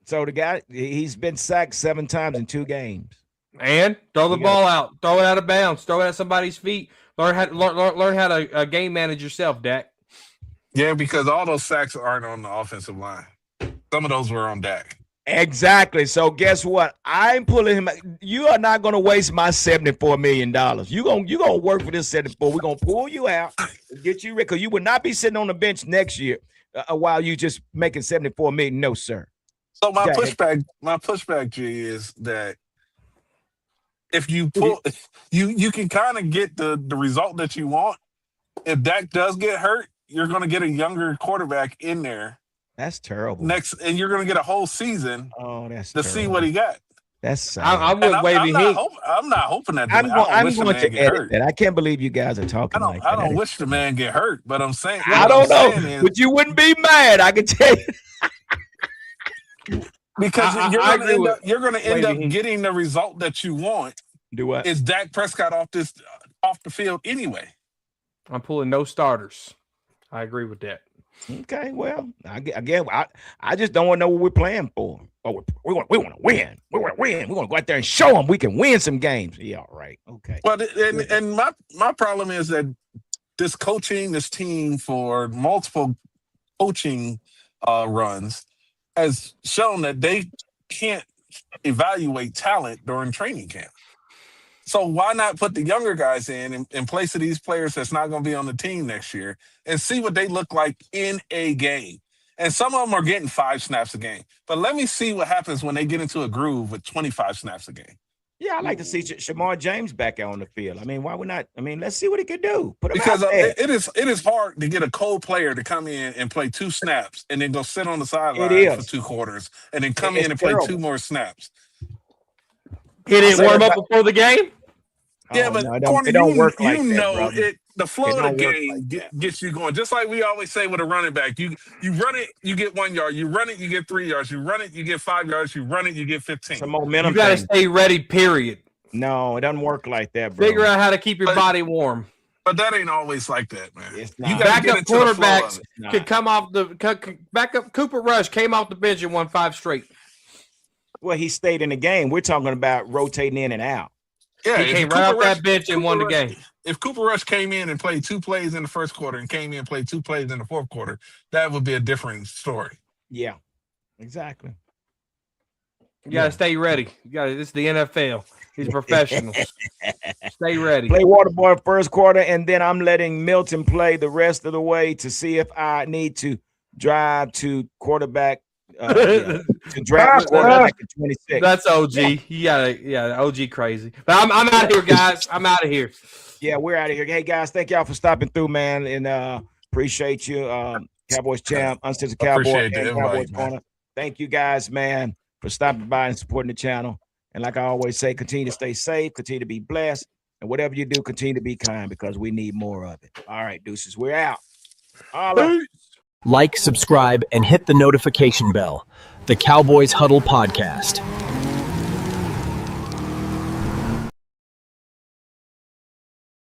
So the guy, he's been sacked 7 times in 2 games. And throw the ball out. Throw it out of bounds. Throw it at somebody's feet. Learn how to game manage yourself, Dak. Yeah, because all those sacks aren't on the offensive line. Some of those were on Dak. Exactly. So guess what? I'm pulling him. You are not going to waste my $74 million. You're gonna work for this 74. We're going to pull you out, get you ready, because you will not be sitting on the bench next year while you just making $74 million. No, sir. So my pushback, G, is that if you pull, you can kind of get the result that you want. If Dak does get hurt, you're going to get a younger quarterback in there. That's terrible. And you're going to get a whole season see what he got. That's sad. I'm with Wavy Heat. I'm not hoping that. I'm going to edit that. I can't believe you guys are talking like that. I don't wish the man get hurt, but I'm saying. I don't know, but you wouldn't be mad. I can tell you. Because you're going to end up getting the result that you want. Do what? Is Dak Prescott off the field anyway? I'm pulling no starters. I agree with that. Okay, well, I just don't want to know what we're playing for. Oh, we want to win. We want to win. We want to go out there and show them we can win some games. Yeah, all right. Okay. Well, and my problem is that this team for multiple coaching runs has shown that they can't evaluate talent during training camp. So why not put the younger guys in place of these players that's not going to be on the team next year and see what they look like in a game? And some of them are getting 5 snaps a game. But let me see what happens when they get into a groove with 25 snaps a game. Yeah, I'd like to see Shamar James back out on the field. I mean, why would not? I mean, let's see what he can do. Because it is hard to get a cold player to come in and play 2 snaps and then go sit on the sideline for 2 quarters and then come in and play 2 more snaps. He didn't warm up before the game? Yeah, but no, it don't work like that, the flow of the game gets you going. Just like we always say with a running back, you run it, you get 1 yard. You run it, you get 3 yards. You run it, you get 5 yards. You run it, you get 15. It's a momentum. You got to stay ready, period. No, it doesn't work like that, bro. Figure out how to keep your body warm. But that ain't always like that, man. You backup quarterbacks could come off backup. Cooper Rush came off the bench and won 5 straight. Well, he stayed in the game. We're talking about rotating in and out. Yeah, he came right off that bench and won the game. If Cooper Rush came in and played 2 plays in the first quarter and came in and played 2 plays in the fourth quarter, that would be a different story. Yeah, exactly. You got to stay ready. This is the NFL. These professionals. Stay ready. Play Waterboy first quarter, and then I'm letting Milton play the rest of the way to see if I need to drive to quarterback. To draft quarterback at 26. That's OG. OG crazy. But I'm out of here, guys. I'm out of here. Yeah, we're out of here. Hey, guys, thank y'all for stopping through, man, and appreciate you, Cowboys Champ, Uncensored Cowboy, and Cowboys Corner. Thank you, guys, man, for stopping by and supporting the channel. And like I always say, continue to stay safe, continue to be blessed, and whatever you do, continue to be kind because we need more of it. All right, deuces, we're out. All right. Like, subscribe, and hit the notification bell. The Cowboys Huddle Podcast.